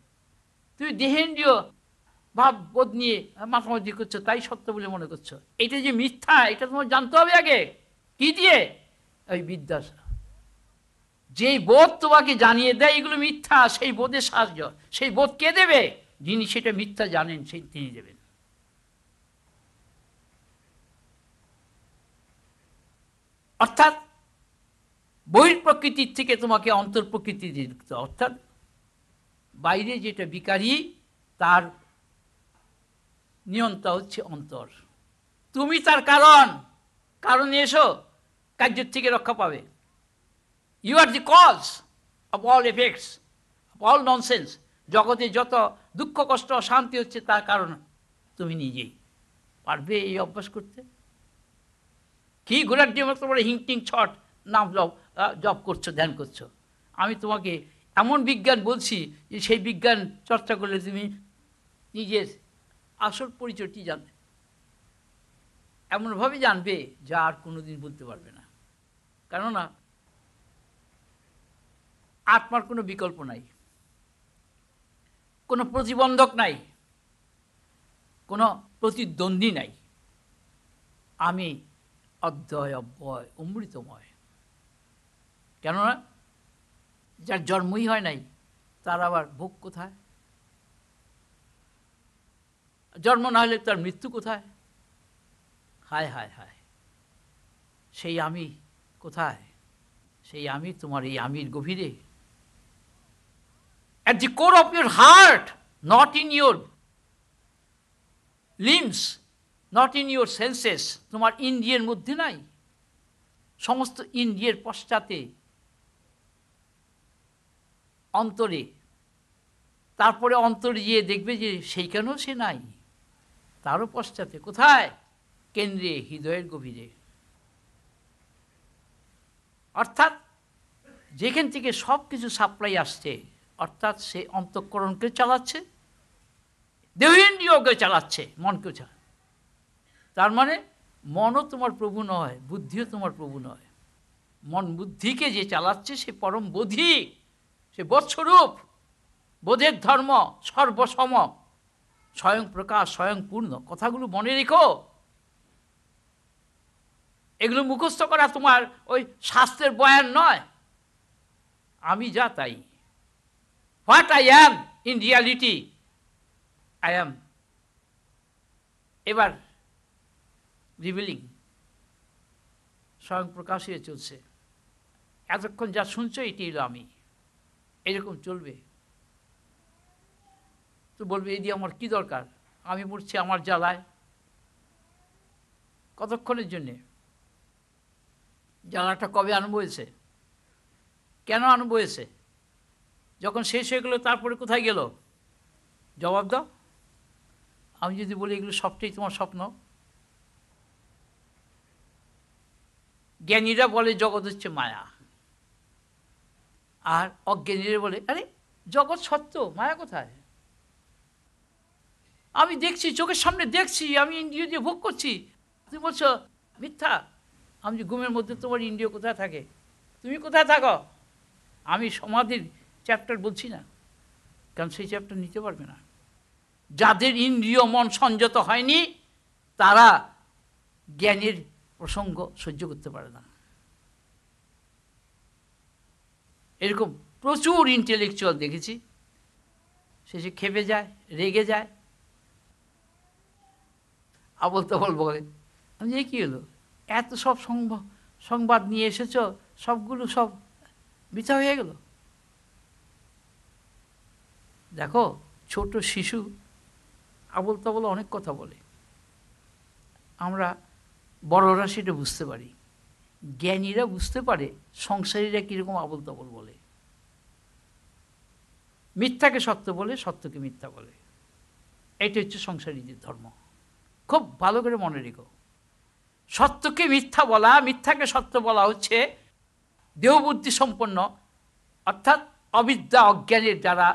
A: তুমি দেহেন্দ্রীয় ভাব বোধ নিয়ে মাতামাতি করছো, তাই সত্য বলে মনে করছো। এটা যে মিথ্যা, এটা তোমার জানতে হবে আগে। কি দিয়ে? ওই বিদ্যা। যেই বোধ তোমাকে জানিয়ে দেয় এগুলো মিথ্যা, সেই বোধের সাহায্য। সেই বোধ কে দেবে? যিনি সেটা মিথ্যা জানেন, সেই তিনি দেবেন। অর্থাৎ বহির প্রকৃতির থেকে তোমাকে অন্তর প্রকৃতি দিতে, অর্থাৎ বাইরে যেটা বিকারী তার নিয়ন্ত্রণ হচ্ছে অন্তর। তুমি তার কারণ, কারণে এসো, কার্যের থেকে রক্ষা পাবে। You are the cause of all effects, of all nonsense. জগতে যত দুঃখ কষ্ট অশান্তি হচ্ছে তার কারণ তুমি নিজেই। পারবে এই অভ্যাস করতে? কি ঘোড়ার দিয়ে মতো বলে হিংটিং ছট নাম জপ করছো, ধ্যান করছো। আমি তোমাকে এমন বিজ্ঞান বলছি যে সেই বিজ্ঞান চর্চা করলে তুমি নিজের আসল পরিচয়টি জানবে, এমনভাবে জানবে যা আর কোনোদিন বলতে পারবে না। কেননা আত্মার কোনো বিকল্প নাই, কোনো প্রতিবন্ধক নাই, কোনো প্রতিদ্বন্দ্বী নাই। আমি অদ্বয় অব্যয় অমৃতময়। কেননা যার জন্মই হয় নাই তার আবার ভোগ কোথায়? জন্ম না হলে তার মৃত্যু কোথায়? হায় হায় হায়, সেই আমি কোথায়? সেই আমি তোমার এই আমির গভীরে, at the core of your heart, not in your limbs, not in your senses. তোমার ইন্দ্রিয়ের মধ্যে নাই, সমস্ত ইন্দ্রিয়ের পশ্চাতে, অন্তরে। তারপরে অন্তরে গিয়ে দেখবে যে সেইখানেও সে নাই, তারও পশ্চাতে। কোথায়? কেন্দ্রে, হৃদয়ের গভীরে। অর্থাৎ যেখান থেকে সব কিছু সাপ্লাই আসছে, অর্থাৎ সে অন্তঃকরণকে চালাচ্ছে, দেহেন্দ্রিয়কে চালাচ্ছে, মনকেও চালাচ্ছে। তার মানে মনও তোমার প্রভু নয়, বুদ্ধিও তোমার প্রভু নয়। মন বুদ্ধিকে যে চালাচ্ছে সে পরম বোধি, সে বোধস্বরূপ, বোধের ধর্ম, সর্বসম, স্বয়ং প্রকাশ, স্বয়ং পূর্ণ। কথাগুলো মনে রেখো। এগুলো মুখস্থ করা তোমার ওই শাস্ত্রের বয়ান নয়। আমি যা তাই, what I am in reality I am এবার রিভিলিং, স্বয়ং প্রকাশ হয়ে চলছে। এতক্ষণ যা শুনছো এটি হলো আমি, এরকম চলবে। তো বলবে এই দিয়ে আমার কী দরকার, আমি মরছি আমার জ্বালায়। কতক্ষণের জন্যে? জ্বালাটা কবে আরম্ভ হয়েছে, কেন আরম্ভ হয়েছে, যখন শেষ হয়ে গেলো তারপরে কোথায় গেল? জবাব দাও। আমি যদি বলি এগুলো সবটাই তোমার স্বপ্ন। জ্ঞানীরা বলে জগৎ হচ্ছে মায়া, আর অজ্ঞানীরা বলে আরে জগৎ সত্য, মায়া কোথায়? আমি দেখছি, চোখের সামনে দেখছি, আমি ইন্দ্রিয় দিয়ে ভোগ করছি। তুমি বলছো মিথ্যা। আমি যে ঘুমের মধ্যে তোমার ইন্দ্রিয় কোথায় থাকে, তুমি কোথায় থাকো? আমি সমাধির চ্যাপ্টার বলছি না, কারণ সেই চ্যাপ্টার নিতে পারবে না। যাদের ইন্দ্রিয় মন সংযত হয়নি তারা জ্ঞানের প্রসঙ্গ সহ্য করতে পারে না। এরকম প্রচুর ইন্টেলেকচুয়াল দেখেছি, শেষে খেপে যায়, রেগে যায়, আবল তাবল বলে। আমি যে কী হলো, এত সব সংবাদ নিয়ে এসেছ, সবগুলো সব মিথ্যা হয়ে গেল। দেখো, ছোট শিশু আবল তাবল অনেক কথা বলে, আমরা বড়রা সেটা বুঝতে পারি। জ্ঞানীরা বুঝতে পারে সংসারীরা কীরকম আবল তাবল বলে। মিথ্যাকে সত্য বলে, সত্যকে মিথ্যা বলে। এটা হচ্ছে সংসারীদের ধর্ম। খুব ভালো করে মনে রেখো, সত্যকে মিথ্যা বলা, মিথ্যাকে সত্য বলা হচ্ছে দেহবুদ্ধি সম্পন্ন, অর্থাৎ অবিদ্যা অজ্ঞানের যারা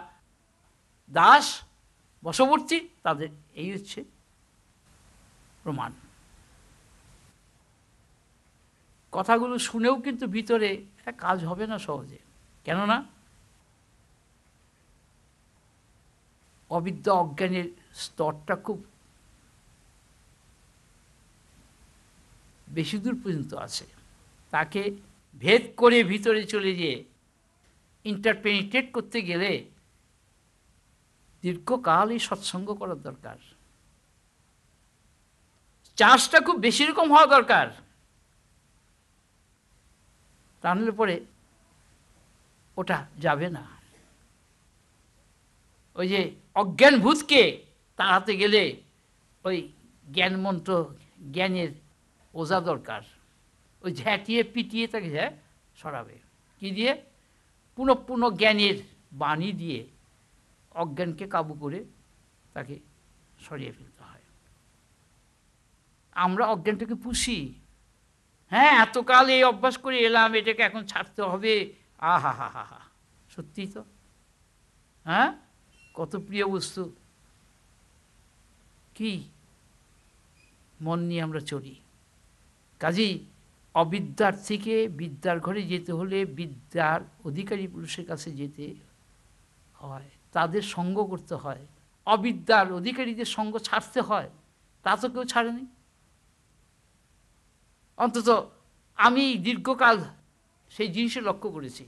A: দাস বশবর্তী, তাদের এই হচ্ছে প্রমাণ। কথাগুলো শুনেও কিন্তু ভিতরে কাজ হবে না সহজে, কেননা অবিদ্যা অজ্ঞানের স্তরটা খুব বেশি দূর পর্যন্ত আছে। তাকে ভেদ করে ভিতরে চলে গিয়ে ইন্টারপেনিট্রেট করতে গেলে দীর্ঘকালই সৎসঙ্গ করার দরকার। চার্জটা খুব বেশি রকম হওয়া দরকার, টানলে পরে ওটা যাবে না। ওই যে অজ্ঞান ভূতকে তাড়াতে গেলে ওই জ্ঞান মন্ত্র, জ্ঞানের ওজা দরকার। ওই ঝাঁটিয়ে পিটিয়ে তাকে সরাবে কি দিয়ে? পুনঃ পুনঃ জ্ঞানের বাণী দিয়ে অজ্ঞানকে কাবু করে তাকে সরিয়ে ফেলতে হয়। আমরা অজ্ঞানটাকে পুষি, হ্যাঁ এতকাল এই অভ্যাস করে এলাম, এটাকে এখন ছাড়তে হবে। আহা হা হা হা, সত্যিই তো, হ্যাঁ কত প্রিয় বস্তু। কি মন নিয়ে আমরা চলি। কাজেই অবিদ্যার থেকে বিদ্যার ঘরে যেতে হলে বিদ্যার অধিকারী পুরুষের কাছে যেতে হয়, তাদের সঙ্গ করতে হয়। অবিদ্যার অধিকারীদের সঙ্গ ছাড়তে হয়, তা তো কেউ ছাড়েনি। অন্তত আমি দীর্ঘকাল সেই জিনিসে লক্ষ্য করেছি।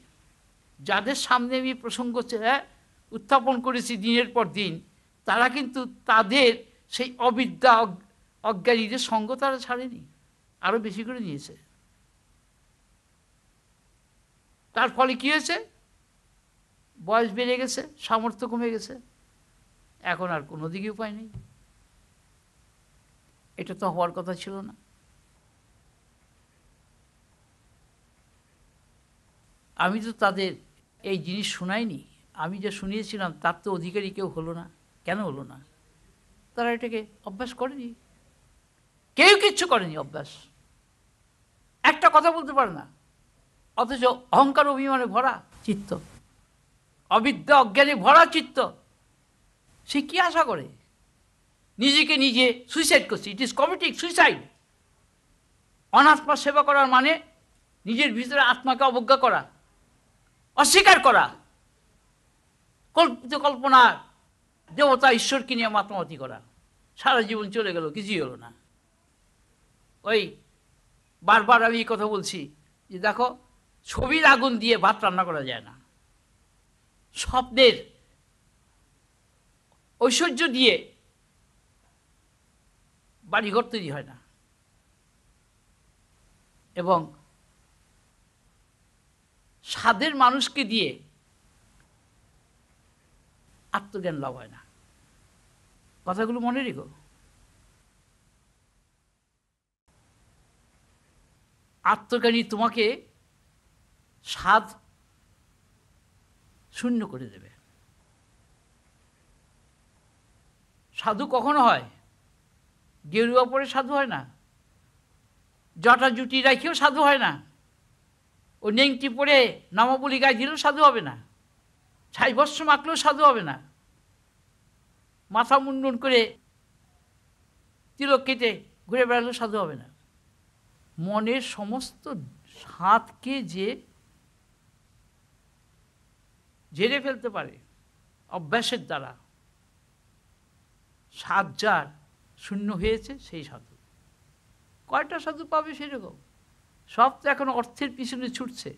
A: যাদের সামনে আমি প্রসঙ্গ উত্থাপন করেছি দিনের পর দিন, তারা কিন্তু তাদের সেই অবিদ্যা অজ্ঞানীদের সঙ্গ তারা ছাড়েনি, আরও বেশি করে নিয়েছে। তার ফলে কী হয়েছে? বয়স বেড়ে গেছে, সামর্থ্য কমে গেছে, এখন আর কোনো দিকে উপায় নেই। এটা তো হওয়ার কথা ছিল না। আমি তো তাদের এই জিনিস শোনাইনি, আমি যা শুনিয়েছিলাম তার তো অধিকারী কেউ হলো না। কেন হলো না? তারা এটাকে অভ্যাস করেনি, কেউ কিচ্ছু করেনি অভ্যাস, একটা কথা বলতে পারে না, অথচ অহংকার অভিমানে ভরা চিত্ত, অবিদ্যা অজ্ঞানে ভরা চিত্ত। সে কি আশা করে? নিজেকে নিজে সুইসাইড করছে, ইট ইজ কমিটিং সুইসাইড। অনাত্মা সেবা করার মানে নিজের ভিতরে আত্মাকে অবজ্ঞা করা, অস্বীকার করা, কল্পিত কল্পনার দেবতা ঈশ্বরকে নিয়ে মাতামাতি করা। সারা জীবন চলে গেল, কিছুই হলো না। ওই বারবার আমি এই কথা বলছি যে দেখো, ছবির আগুন দিয়ে ভাত রান্না করা যায় না, স্বপ্নের ঐশ্বর্য দিয়ে বাড়িঘর তৈরি হয় না, এবং স্বাদের মানুষকে দিয়ে আত্মজ্ঞান লাভ হয় না। কথাগুলো মনে রেখো। আত্মজ্ঞানী তোমাকে স্বাদ শূন্য করে দেবে। সাধু কখনো হয়? গেরুয়া পরে সাধু হয় না, জটা জুটি রাখিও সাধু হয় না, ও নেংটি পরে নামাবলী গায়ে দিলেও সাধু হবে না, ছাই বস্ত্র মাখলেও সাধু হবে না, মাথা মুন্ডন করে তিলক কেটে ঘুরে বেড়ালেও সাধু হবে না। মনের সমস্ত স্বাদকে যে ঝেড়ে ফেলতে পারে অভ্যাসের দ্বারা, স্বাদ যার শূন্য হয়েছে সেই সাধু। কয়টা সাধু পাবে সেরকম? সব তো এখন অর্থের পিছনে ছুটছে।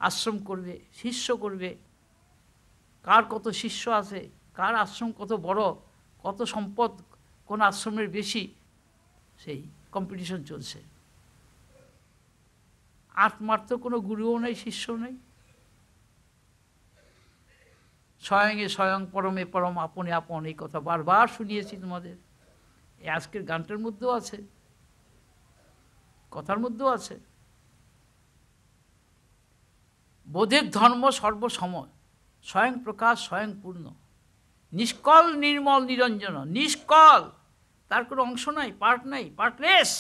A: আশ্রম করবে, শিষ্য করবে, কার কত শিষ্য আছে, কার আশ্রম কত বড়, কত সম্পদ কোন আশ্রমের বেশি, সেই কম্পিটিশন চলছে। আত্মার তো কোনো গুরুও নেই, শিষ্যও নেই। স্বয়ংয়ে স্বয়ং, পরমে পরম, আপনে আপন, এই কথা বারবার শুনিয়েছি তোমাদের। এই আজকের গানটার মধ্যেও আছে, কথার মধ্যেও আছে। বোধের ধর্ম সর্বসময়, স্বয়ং প্রকাশ স্বয়ং পূর্ণ, নিষ্কল নির্মল নিরঞ্জন। নিষ্কল, তার কোনো অংশ নাই, পার্ট নাই, পার্টলেস।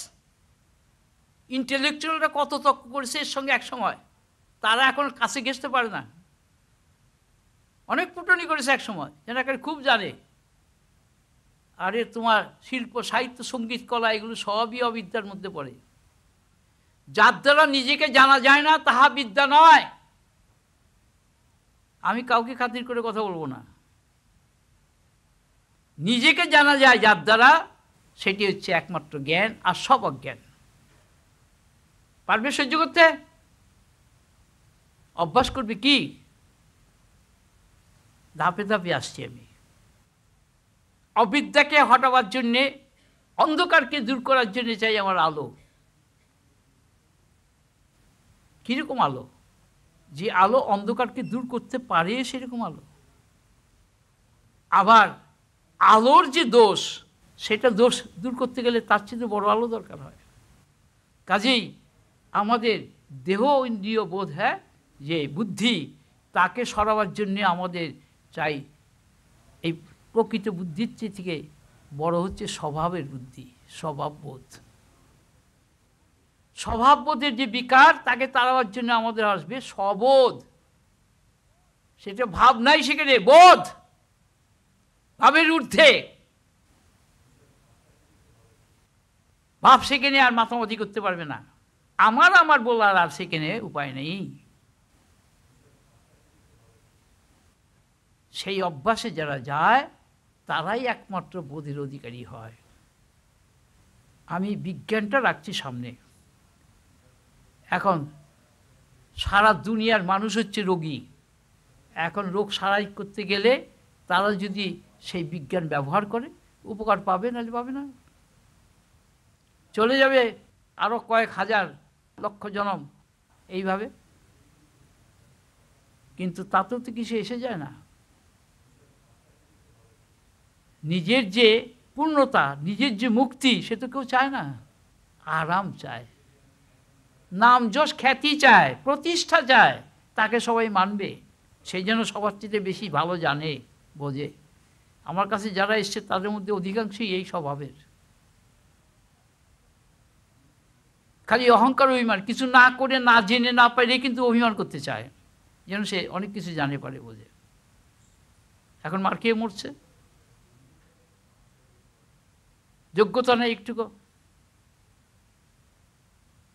A: ইন্টেলেকচুয়ালরা কত তর্ক করেছে এর সঙ্গে এক সময়, তারা এখন কাছে ঘেঁষতে পারে না। অনেক ফুটনি করেছে এক সময়, যেটা খুব জানে। আরে তোমার শিল্প, সাহিত্য, সঙ্গীত, কলা এগুলো সবই অবিদ্যার মধ্যে পড়ে। যার দ্বারা নিজেকে জানা যায় না তাহা বিদ্যা নয়। আমি কাউকে খাতির করে কথা বলবো না। নিজেকে জানা যায় যার দ্বারা, সেটি হচ্ছে একমাত্র জ্ঞান, আর সব অজ্ঞান। পারবে সহ্য করতে? অভ্যাস করবে কি? ধাপে ধাপে আসছি আমি। অবিদ্যাকে হটাবার জন্যে, অন্ধকারকে দূর করার জন্য চাই আমার আলো। কীরকম আলো? যে আলো অন্ধকারকে দূর করতে পারে সেরকম আলো। আবার আলোর যে দোষ, সেটা দোষ দূর করতে গেলে তার চেয়ে বড় আলো দরকার হয়। কাজেই আমাদের দেহ ইন্দ্রিয় বোধ, হ্যাঁ, যে বুদ্ধি, তাকে সরাবার জন্যে আমাদের চাই এই প্রকৃত বুদ্ধির থেকে বড় হচ্ছে স্বভাবের বুদ্ধি, স্বভাববোধ। স্বভাববোধের যে বিকার, তাকে তাড়াবার জন্য আমাদের আসবে স্ববোধ। সেটা ভাব নাই সেখানে, বোধ, ভাবের ঊর্ধ্বে। ভাব সেখানে আর মাতামাতি করতে পারবে না। আমার বলার আর সেখানে উপায় নেই। সেই অভ্যাসে যারা যায় তারাই একমাত্র বোধের অধিকারী হয়। আমি বিজ্ঞানটা রাখছি সামনে। এখন সারা দুনিয়ার মানুষ হচ্ছে রোগী। এখন রোগ সারাই করতে গেলে তারা যদি সেই বিজ্ঞান ব্যবহার করে, উপকার পাবে, নাহলে পাবে না। চলে যাবে আরও কয়েক হাজার লক্ষ জনম এইভাবে, কিন্তু তাতেও তো কিছু এসে যায় না। নিজের যে পূর্ণতা, নিজের যে মুক্তি, সে তো কেউ চায় না। আরাম চায়, নাম যশ খ্যাতি চায়, প্রতিষ্ঠা চায়, তাকে সবাই মানবে, সেই জন্য সবার চেয়ে বেশি ভালো জানে, বোঝে। আমার কাছে যারা এসছে তাদের মধ্যে অধিকাংশই এই স্বভাবের। খালি অহংকার, অভিমান, কিছু না করে, না জেনে, না পারে কিন্তু অভিমান করতে চায়, যেন সে অনেক কিছু জানে, পারে, বোঝে। এখন মার খেয়ে মরছে, যোগ্যতা নেই একটুকু।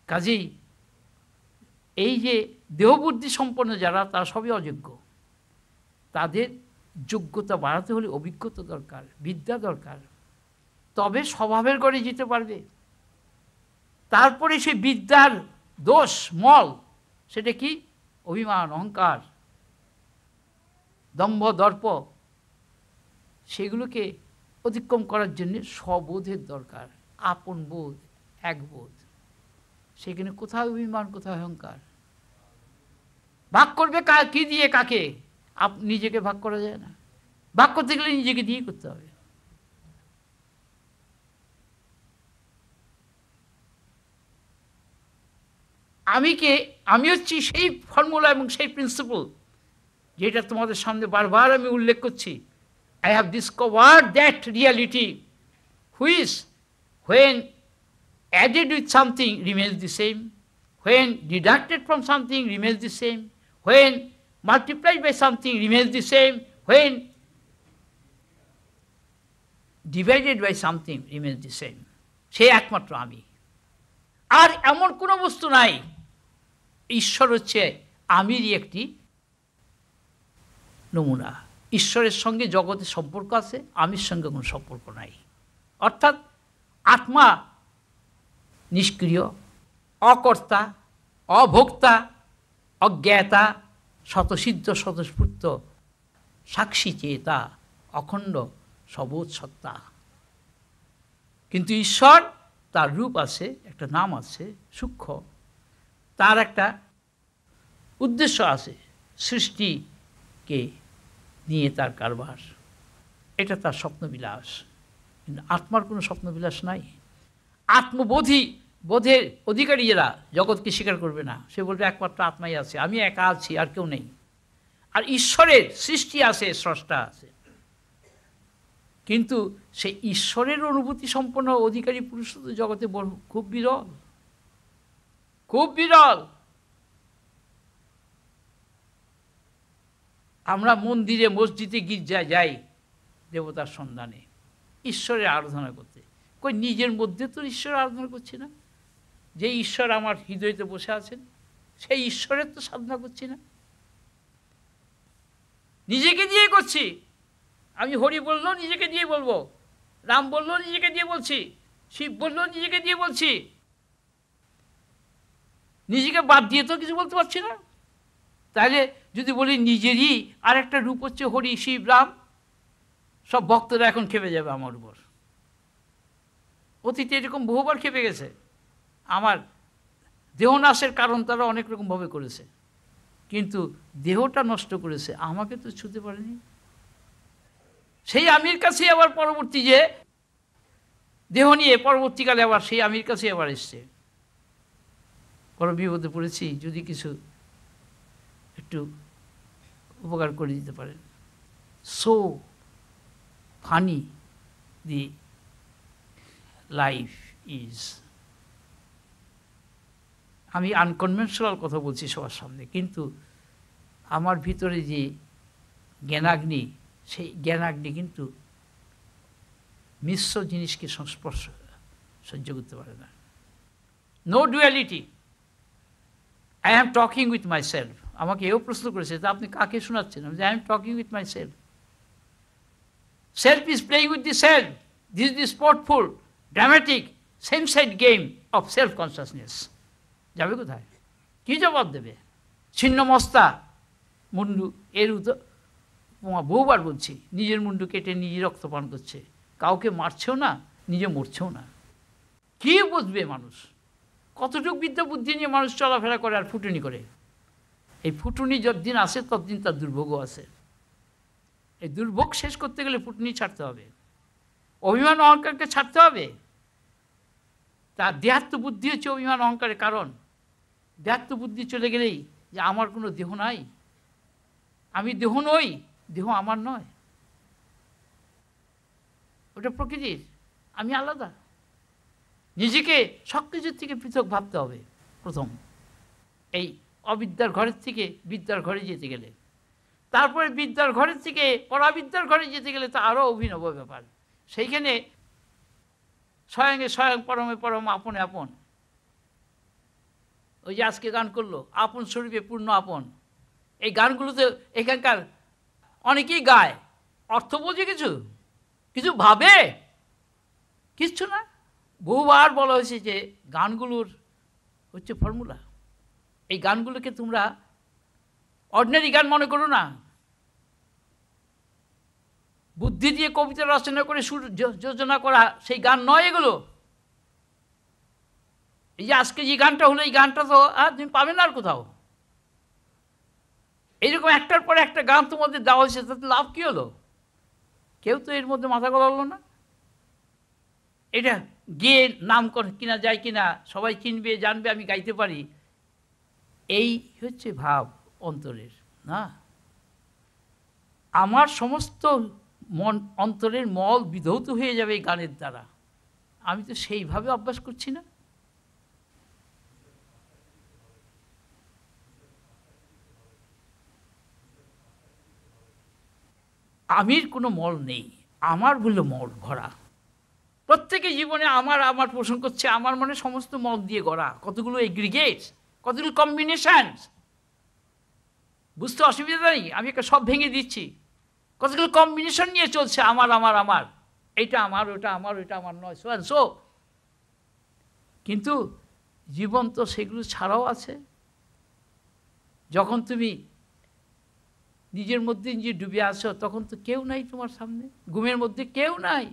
A: কাজেই এই যে দেহবুদ্ধি সম্পন্ন যারা, তারা সবই অযোগ্য। তাদের যোগ্যতা বাড়াতে হলে অভিজ্ঞতা দরকার, বিদ্যা দরকার, তবে স্বভাবের গড়ে যেতে পারবে। তারপরে সেই বিদ্যার দোষ মল, সেটা কি? অভিমান, অহংকার, দম্ভ, দর্প, সেগুলোকে অতিক্রম করার জন্য স্ববোধের দরকার, আপন বোধ, এক বোধ। সেখানে কোথায় অভিমান, কোথায় অহংকার? ভাগ করবে কি দিয়ে কাকে? নিজেকে ভাগ করা যায় না। ভাগ করতে গেলে নিজেকে দিয়ে করতে হবে। আমি হচ্ছি সেই ফর্মুলা এবং সেই প্রিন্সিপল যেটা তোমাদের সামনে বারবার আমি উল্লেখ করছি। I have discovered that reality which, when added with something, remains the same, when deducted from something, remains the same, when multiplied by something, remains the same, when divided by something, remains the same. সে একমাত্র আমি। আর এমন কোনো বস্তু নাই। ঈশ্বর হচ্ছে আমিরই একটি নমুনা। ঈশ্বরের সঙ্গে জগতের সম্পর্ক আছে, আমির সঙ্গে কোনো সম্পর্ক নাই। অর্থাৎ আত্মা নিষ্ক্রিয়, অকর্তা, অভোক্তা, অজ্ঞাতা, স্বতঃসিদ্ধ, স্বতঃস্ফূর্ত, সাক্ষী চেতা, অখণ্ড, সবোধ সত্তা। কিন্তু ঈশ্বর, তার রূপ আছে, একটা নাম আছে, সূক্ষ্ম, তার একটা উদ্দেশ্য আছে, সৃষ্টিকে নিয়ে তার কারবার। এটা তার স্বপ্নবিলাস। কিন্তু আত্মার কোনো স্বপ্নবিলাস নাই। বোধের অধিকারী যারা জগৎকে স্বীকার করবে না, সে বলবে একমাত্র আত্মাই আছে, আমি একা আছি, আর কেউ নেই। আর ঈশ্বরের সৃষ্টি আছে, স্রষ্টা আছে। কিন্তু সেই ঈশ্বরের অনুভূতি সম্পন্ন অধিকারী পুরুষ তো জগতে খুব বিরল, খুব বিরল। আমরা মন্দিরে, মসজিদে, গির্জায় যাই দেবতার সন্ধানে, ঈশ্বরের আরাধনা করতে। কই নিজের মধ্যে তো ঈশ্বর আরাধনা করছি না। যে ঈশ্বর আমার হৃদয়তে বসে আছেন, সেই ঈশ্বরের তো সাধনা করছি না, নিজেকে দিয়ে করছি। আমি হরি বললো নিজেকে দিয়ে বলবো, রাম বললো নিজেকে দিয়ে বলছি, শিব বললো নিজেকে দিয়ে বলছি। নিজেকে বাদ দিয়ে তো কিছু বলতে পারছি না। তাহলে যদি বলি নিজেরই আর একটা রূপ হচ্ছে হরি, শিব, রাম, সব ভক্তরা এখন খেপে যাবে আমার উপর। অতীতে এরকম বহুবার খেপে গেছে। আমার দেহনাশের কারণ তারা অনেক রকমভাবে করেছে, কিন্তু দেহটা নষ্ট করেছে, আমাকে তো ছুঁতে পারেনি। সেই আমির কাছে আবার পরবর্তী যে দেহ নিয়ে পরবর্তীকালে আবার সেই আমির কাছে আবার এসছে। বড় বিপদে পড়েছি, যদি কিছু একটু উপকার করে দিতে পারেন। So funny the life is. আমি আনকনভেনশনাল কথা বলছি সবার সামনে, কিন্তু আমার ভিতরে যে জ্ঞানাগ্নি, সেই জ্ঞানাগ্নি কিন্তু মিশ্র জিনিসকে সংস্পর্শ সহ্য করতে পারে না। No duality. I am talking with my self. আমাকে এও প্রশ্ন করেছে, তা আপনি কাকে শোনাচ্ছেন? I am talking with my self. Self is playing with the self. This is the sportful, dramatic, same side game of self consciousness. যাবে কোথায়? কী জবাব দেবে? ছিন্নমস্তা মুন্ডু, এর বহুবার বলছি, নিজের মুন্ডু কেটে নিজে রক্তপান করছে, কাউকে মারছেও না, নিজে মরছেও না। কী বুঝবে মানুষ? কতটুকু বিদ্যা বুদ্ধি নিয়ে মানুষ চলাফেরা করে আর ফুটুনি করে। এই ফুটুনি যতদিন আসে ততদিন তার দুর্ভোগও আছে। এই দুর্ভোগ শেষ করতে গেলে ফুটুনি ছাড়তে হবে, অভিমান অহংকারকে ছাড়তে হবে। তার দেহাত্ম বুদ্ধি হচ্ছে অভিমান অহংকারের কারণ। দেহাত্ম বুদ্ধি চলে গেলেই যে আমার কোনো দেহ নাই, আমি দেহ নই, দেহ আমার নয়, ওটা প্রকৃতির, আমি আলাদা। নিজেকে সব কিছুর থেকে পৃথক ভাবতে হবে প্রথম, এই অবিদ্যার ঘরের থেকে বিদ্যার ঘরে যেতে গেলে। তারপরে বিদ্যার ঘরের থেকে পরাবিদ্যার ঘরে যেতে গেলে তো আরও অভিনব ব্যাপার। সেইখানে স্বয়ংে স্বয়ং, পরমে পরম, আপনে আপন। ওই যে আজকে গান করলো আপন স্বরূপে পূর্ণ আপন, এই গানগুলোতে এখানকার অনেকেই গায়, অর্থ বোঝে কিছু, কিছু ভাবে কিচ্ছু না। বহুবার বলা হয়েছে যে গানগুলোর হচ্ছে ফর্মুলা। এই গানগুলোকে তোমরা অর্ডিনারি গান মনে করো না, বুদ্ধি দিয়ে কবিতা রচনা করে সুর যোজনা করা সেই গান নয় এগুলো। এই যে আজকে যে গানটা হলো, এই গানটা তো আর তুমি পাবে না আর কোথাও। এইরকম একটার পরে একটা গান তোমাদের দেওয়া হয়েছে, তাতে লাভ কী হলো? কেউ তো এর মধ্যে মাথা গলালো না। এটা গিয়ে নাম কিনা যায় কিনা, সবাই চিনবে জানবে আমি গাইতে পারি, এই হচ্ছে ভাব অন্তরের না। আমার সমস্ত মন অন্তরের মল বিধৌত হয়ে যাবে এই গানের দ্বারা। আমি তো সেইভাবে অভ্যাস করছি না। আমির কোনো মল নেই, আমার বলে মল ভরা। প্রত্যেকে জীবনে আমার আমার পোষণ করছে, আমার মনে সমস্ত মল দিয়ে গড়া, কতগুলো এগ্রিগেটস, কতগুলো কম্বিনেশনস। বুঝতে অসুবিধা নেই, আমি একটা সব ভেঙে দিচ্ছি। কতগুলো কম্বিনেশন নিয়ে চলছে, আমার আমার আমার, এইটা আমার, ওটা আমার, ওইটা আমার নয়, সো অ্যান্ড সো। কিন্তু জীবন তো সেগুলো ছাড়াও আছে। যখন তুমি নিজের মধ্যে নিজে ডুবে আসো, তখন তো কেউ নাই তোমার সামনে, ঘুমের মধ্যে কেউ নাই।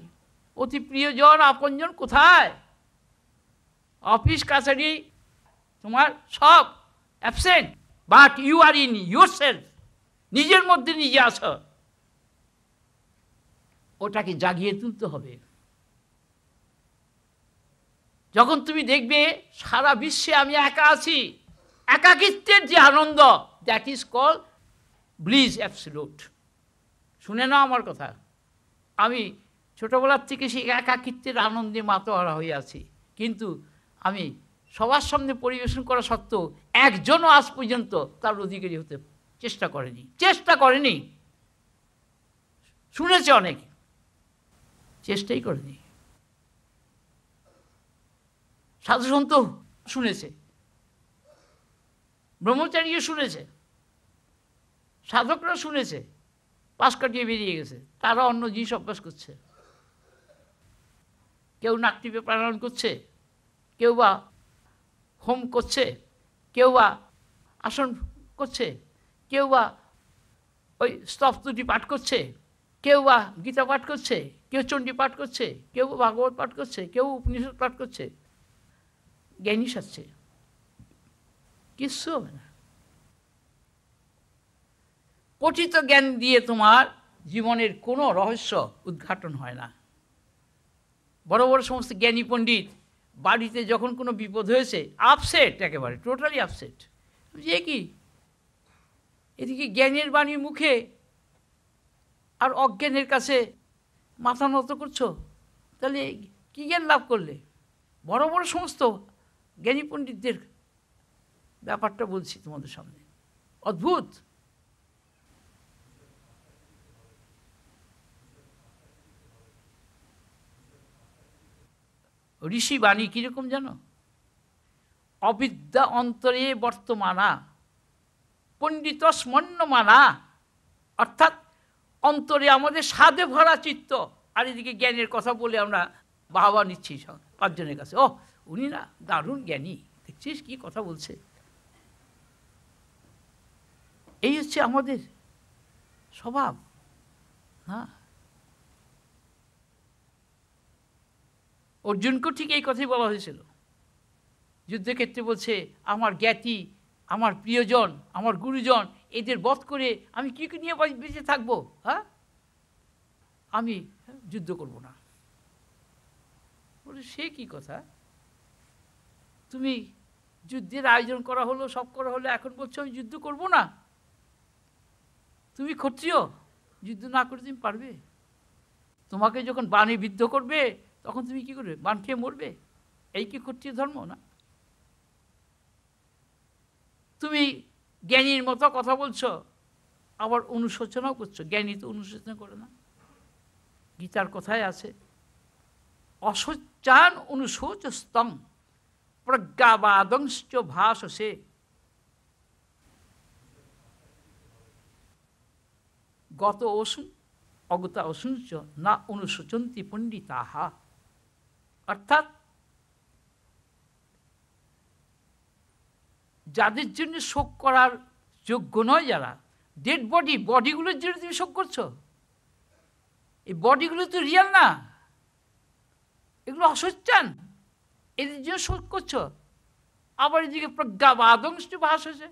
A: অতি প্রিয়জন আপনজন কোথায়? অফিস কাছারি তোমার সব absent, but you are in yourself. নিজের মধ্যে নিজে আসো, ওটাকে জাগিয়ে তুলতে হবে। যখন তুমি দেখবে সারা বিশ্বে আমি একা আছি, একাকিত্বের যে আনন্দ, that is call bliss absolute. শুনে নাও আমার কথা। আমি ছোটোবেলার থেকে সেই একাকিত্বের আনন্দে মাতোয়ারা হয়ে আছি, কিন্তু আমি সবার সামনে পরিবেশন করা সত্ত্বেও একজনও আজ পর্যন্ত তার অধিকারী হতে চেষ্টা করেনি। শুনেছে অনেক, চেষ্টাই করেনি। সাধুসন্ত শুনেছে, ব্রহ্মচারীও শুনেছে, সাধকরা শুনেছে, পাশ কাটিয়ে বেরিয়ে গেছে। তারা অন্য জিনিস অভ্যাস করছে। কেউ নাক টিপে প্রাণায়াম করছে, কেউ বা হোম করছে, কেউ বা আসন করছে, কেউ বা ওই স্তবস্তুতি পাঠ করছে, কেউ বা গীতা পাঠ করছে, কেউ চণ্ডী পাঠ করছে, কেউ ভাগবত পাঠ করছে, কেউ উপনিষদ পাঠ করছে। জ্ঞানী সাজছে, কিচ্ছু হবে না। পঠিত জ্ঞান দিয়ে তোমার জীবনের কোনো রহস্য উদ্ঘাটন হয় না। বড় বড় সমস্ত জ্ঞানী পণ্ডিত বাড়িতে যখন কোনো বিপদ হয়েছে, আপসেট, একেবারে টোটালি আপসেট। যে কি এদিকে জ্ঞানের বাণী মুখে আর অজ্ঞানের কাছে মাথা নত করছো, তাহলে কী জ্ঞান লাভ করলে? বড় বড় সমস্ত জ্ঞানী পণ্ডিতদের ব্যাপারটা বলছি তোমাদের সামনে, অদ্ভুত। ঋষি বাণী কীরকম জানো? অবিদ্যা অন্তরে বর্তমানা পণ্ডিত স্মন্যমানা, অর্থাৎ অন্তরে আমাদের স্বাদে ভরা চিত্ত, আর এদিকে জ্ঞানের কথা বলে আমরা বাহবা নিচ্ছি পাঁচজনের কাছে, ও উনি না দারুণ জ্ঞানী, দেখছিস কি কথা বলছে। এই হচ্ছে আমাদের স্বভাব। হ্যাঁ, অর্জুনকেও ঠিক এই কথাই বলা হয়েছিল। যুদ্ধক্ষেত্রে বলছে, আমার জ্ঞাতি, আমার প্রিয়জন, আমার গুরুজন, এদের বধ করে আমি কী নিয়ে বেঁচে থাকবো? হ্যাঁ, আমি যুদ্ধ করব না। বলে সে কি কথা? তুমি যুদ্ধের আয়োজন করা হলো, সব করা হলো, এখন বলছো আমি যুদ্ধ করব না? তুমি ক্ষত্রিয়, যুদ্ধ না করে তুমি পারবে? তোমাকে যখন বাণে বিদ্ধ করবে তখন তুমি কি করবে? বাণ খেয়ে মরবে? এই কি ক্ষত্রিয় ধর্ম? না। তুমি জ্ঞানীর মতো কথা বলছো, আবার অনুশোচনাও করছো। জ্ঞানী তো অনুশোচনা করে না। গীতার কথায় আছে, অশোচান অনুশোচস্তং, প্রজ্ঞাবাদংশ্চ ভাসসে। গত অসুন অগতা অসুঞ্চ না অনুশোচন্তি পণ্ডিতাহা। অর্থাৎ যাদের জন্য শোক করার যোগ্য নয়, যারা ডেড বডি, বডিগুলোর জন্য তুমি শোক করছো, এই বডিগুলো তো রিয়াল না, এগুলো অসচ্চান, এদের জন্য শোক করছো। আবার এদিকে প্রজ্ঞাবাদংশ ভাসছে,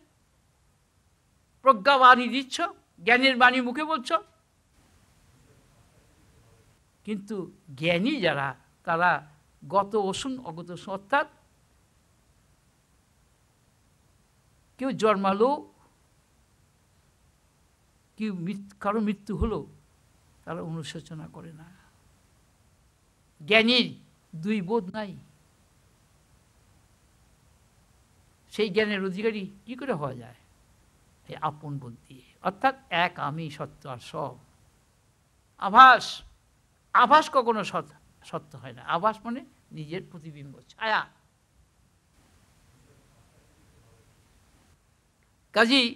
A: প্রজ্ঞাবাণী দিচ্ছ, জ্ঞানের বাণী মুখে বলছ, কিন্তু জ্ঞানী যারা তারা গত অসুন অগত অসুন, অর্থাৎ কেউ জন্মালো, কেউ কারো মৃত্যু হলো, তারা অনুশোচনা করে না। জ্ঞানীর দুই বোধ নাই। সেই জ্ঞানের অধিকারী কি করে হওয়া যায়? এই আপন বোধ দিয়ে, অর্থাৎ এক আমি সত্য আর সব আভাস। আভাস কখনো সত্য হয় না। আভাস মানে নিজের প্রতিবিম্ব, ছায়া। কাজেই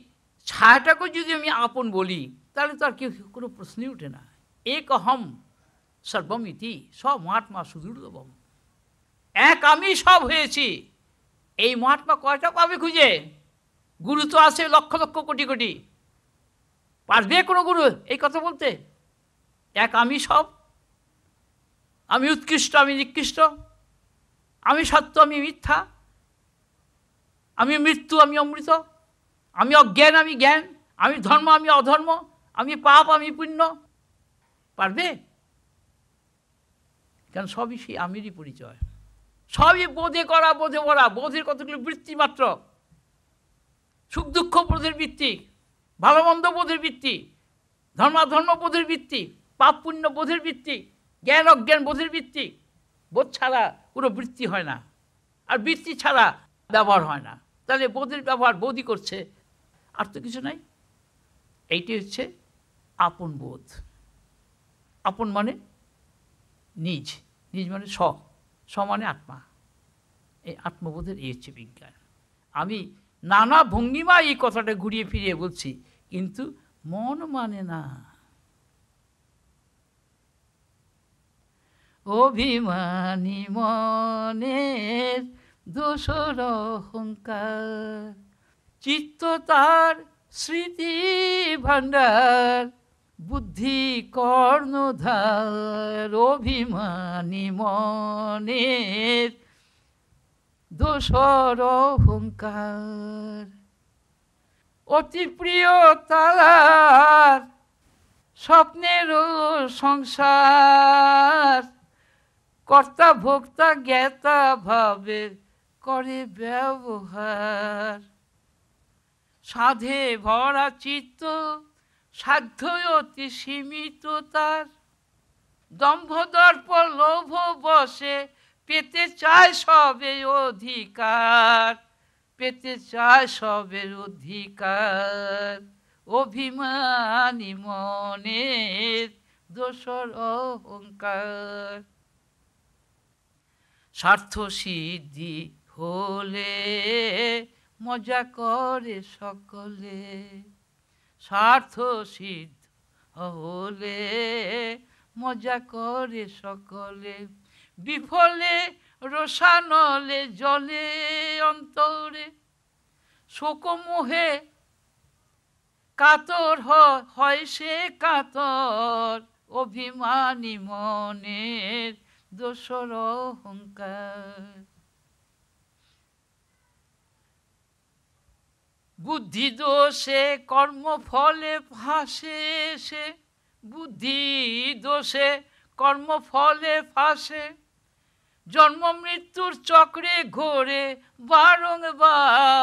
A: ছায়াটাকে যদি আমি আপন বলি, তাহলে তো আর কেউ কোনো প্রশ্নই উঠে না। এক অহম সর্বম ইতি সব মহাত্মা সুদূর্লভম। এক আমি সব হয়েছি, এই মহাত্মা কয়টা পাবে খুঁজে? গুরু তো আছে লক্ষ লক্ষ কোটি কোটি, পারবে কোনো গুরু এই কথা বলতে? এক আমি সব, আমি উৎকৃষ্ট, আমি নিকৃষ্ট, আমি সত্য, আমি মিথ্যা, আমি মৃত্যু, আমি অমৃত, আমি অজ্ঞান, আমি জ্ঞান, আমি ধর্ম, আমি অধর্ম, আমি পাপ, আমি পুণ্য, পারবে? কারণ সবই সেই আমিরই পরিচয়। সবই বোধে করা, বোধে ভরা, বোধের কতগুলো বৃত্তি মাত্র। সুখ দুঃখ বোধের বৃত্তি, ভালো মন্দ বোধের বৃত্তি, ধর্মাধর্ম বোধের বৃত্তি, পাপ পুণ্য বোধের বৃত্তি, জ্ঞান অজ্ঞান বোধের বৃত্তি। বোধ ছাড়া কোনো বৃত্তি হয় না, আর বৃত্তি ছাড়া ব্যবহার হয় না। তাহলে বোধের ব্যবহার বোধই করছে, আর তো কিছু নাই। এইটি হচ্ছে আপন বোধ। আপন মানে নিজ, নিজ মানে স মানে আত্মা। এই আত্মবোধের এই হচ্ছে বিজ্ঞান। আমি নানা ভঙ্গিমা এই কথাটা ঘুরিয়ে ফিরিয়ে বলছি, কিন্তু মন মানে না। অভিমানী মনের দোষর অহংকার, চিত্ত তার স্মৃতি ভাণ্ডার, বুদ্ধি কর্ণধার। অভিমানী মনের দোষর অহংকার, অতি প্রিয় তার স্বপ্নের সংসার, কর্তা ভোক্তা জ্ঞাতা ভাবে করে ব্যবহার। সাধে ভরা চিত্ত, সাধ্য অতি সীমিত তার, দম্ভ দর্প লোভ বসে পেতে চায় সবে অধিকার, পেতে চায় সবের অধিকার। অভিমানী মনের দোষর অহংকার। স্বার্থ সিদ্ধি হলে মজা করে সকলে, স্বার্থ সিদ্ধ হলে মজা করে সকলে। বিফলে রোষানলে জলে অন্তরে, শোকমোহে কাতর হয় সে কাতর। অভিমানী মনের দোষর অহংকার। বুদ্ধি দোষে কর্মফলে ফাঁসে সে, বুদ্ধি দোষে কর্মফলে ফাঁসে। জন্ম মৃত্যুর চক্রে ঘোরে বারংবার,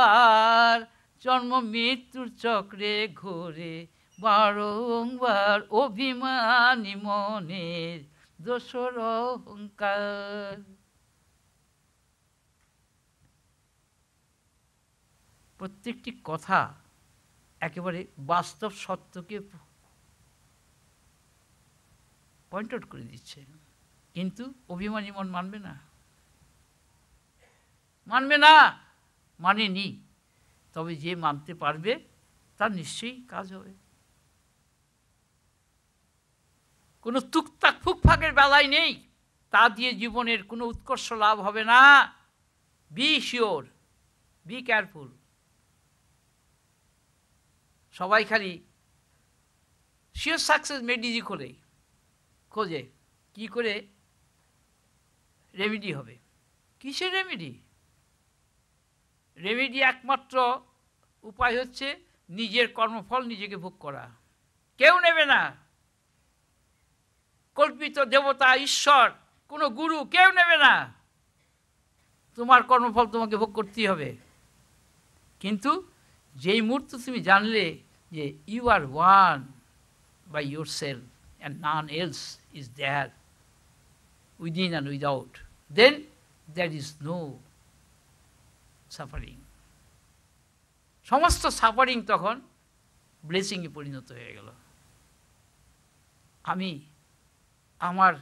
A: জন্ম মৃত্যুর চক্রে ঘোরে বারংবার। অভিমানী মনের দোষর অহংকার। প্রত্যেকটি কথা একেবারে বাস্তব সত্যকে পয়েন্ট আউট করে দিচ্ছে, কিন্তু অভিমানী মন মানবে না। মানবে না, মানেনি। তবে যে মানতে পারবে তার নিশ্চয়ই কাজ হবে। কোনো টুকটাক ফুকফাকের বেলায় নেই, তা দিয়ে জীবনের কোনো উৎকর্ষ লাভ হবে না। Be sure, be careful. সবাই খালি শিওর সাকসেস মেডিজি খোঁজে, কি করে রেমেডি হবে। কিসের রেমেডি? রেমেডি একমাত্র উপায় হচ্ছে নিজের কর্মফল নিজেকে ভোগ করা। কেউ নেবে না, কল্পিত দেবতা, ঈশ্বর, কোনো গুরু কেউ নেবে না। তোমার কর্মফল তোমাকে ভোগ করতেই হবে। কিন্তু যেই মুহূর্তে তুমি জানলে যে you are one by yourself and none else is there within and without, then there is no suffering. সমস্ত সাফারিং তখন ব্লেসিংয়ে পরিণত হয়ে গেল। আমি আমার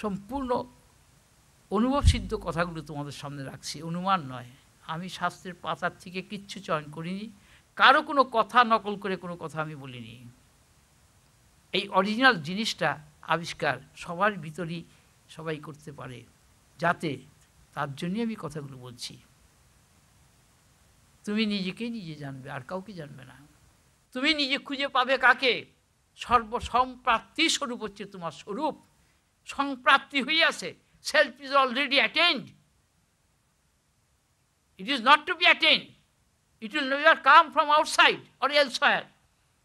A: সম্পূর্ণ অনুভবসিদ্ধ কথাগুলো তোমাদের সামনে রাখছি, অনুমান নয়। আমি শাস্ত্রের পাতার থেকে কিচ্ছু চয়ন করিনি, কারো কোনো কথা নকল করে কোনো কথা আমি বলিনি। এই অরিজিনাল জিনিসটা আবিষ্কার সবার ভিতরই সবাই করতে পারে, যাতে তার জন্যই আমি কথাগুলো বলছি। তুমি নিজেকেই নিজে জানবে, আর কাউকে জানবে না। তুমি নিজে খুঁজে পাবে কাকে? সর্বসম্প্রাপ্তি স্বরূপ হচ্ছে তোমার স্বরূপ। সংপ্রাপ্তি হইয়াছে, self is already attained. It is not to be attained. It will never come from outside or elsewhere.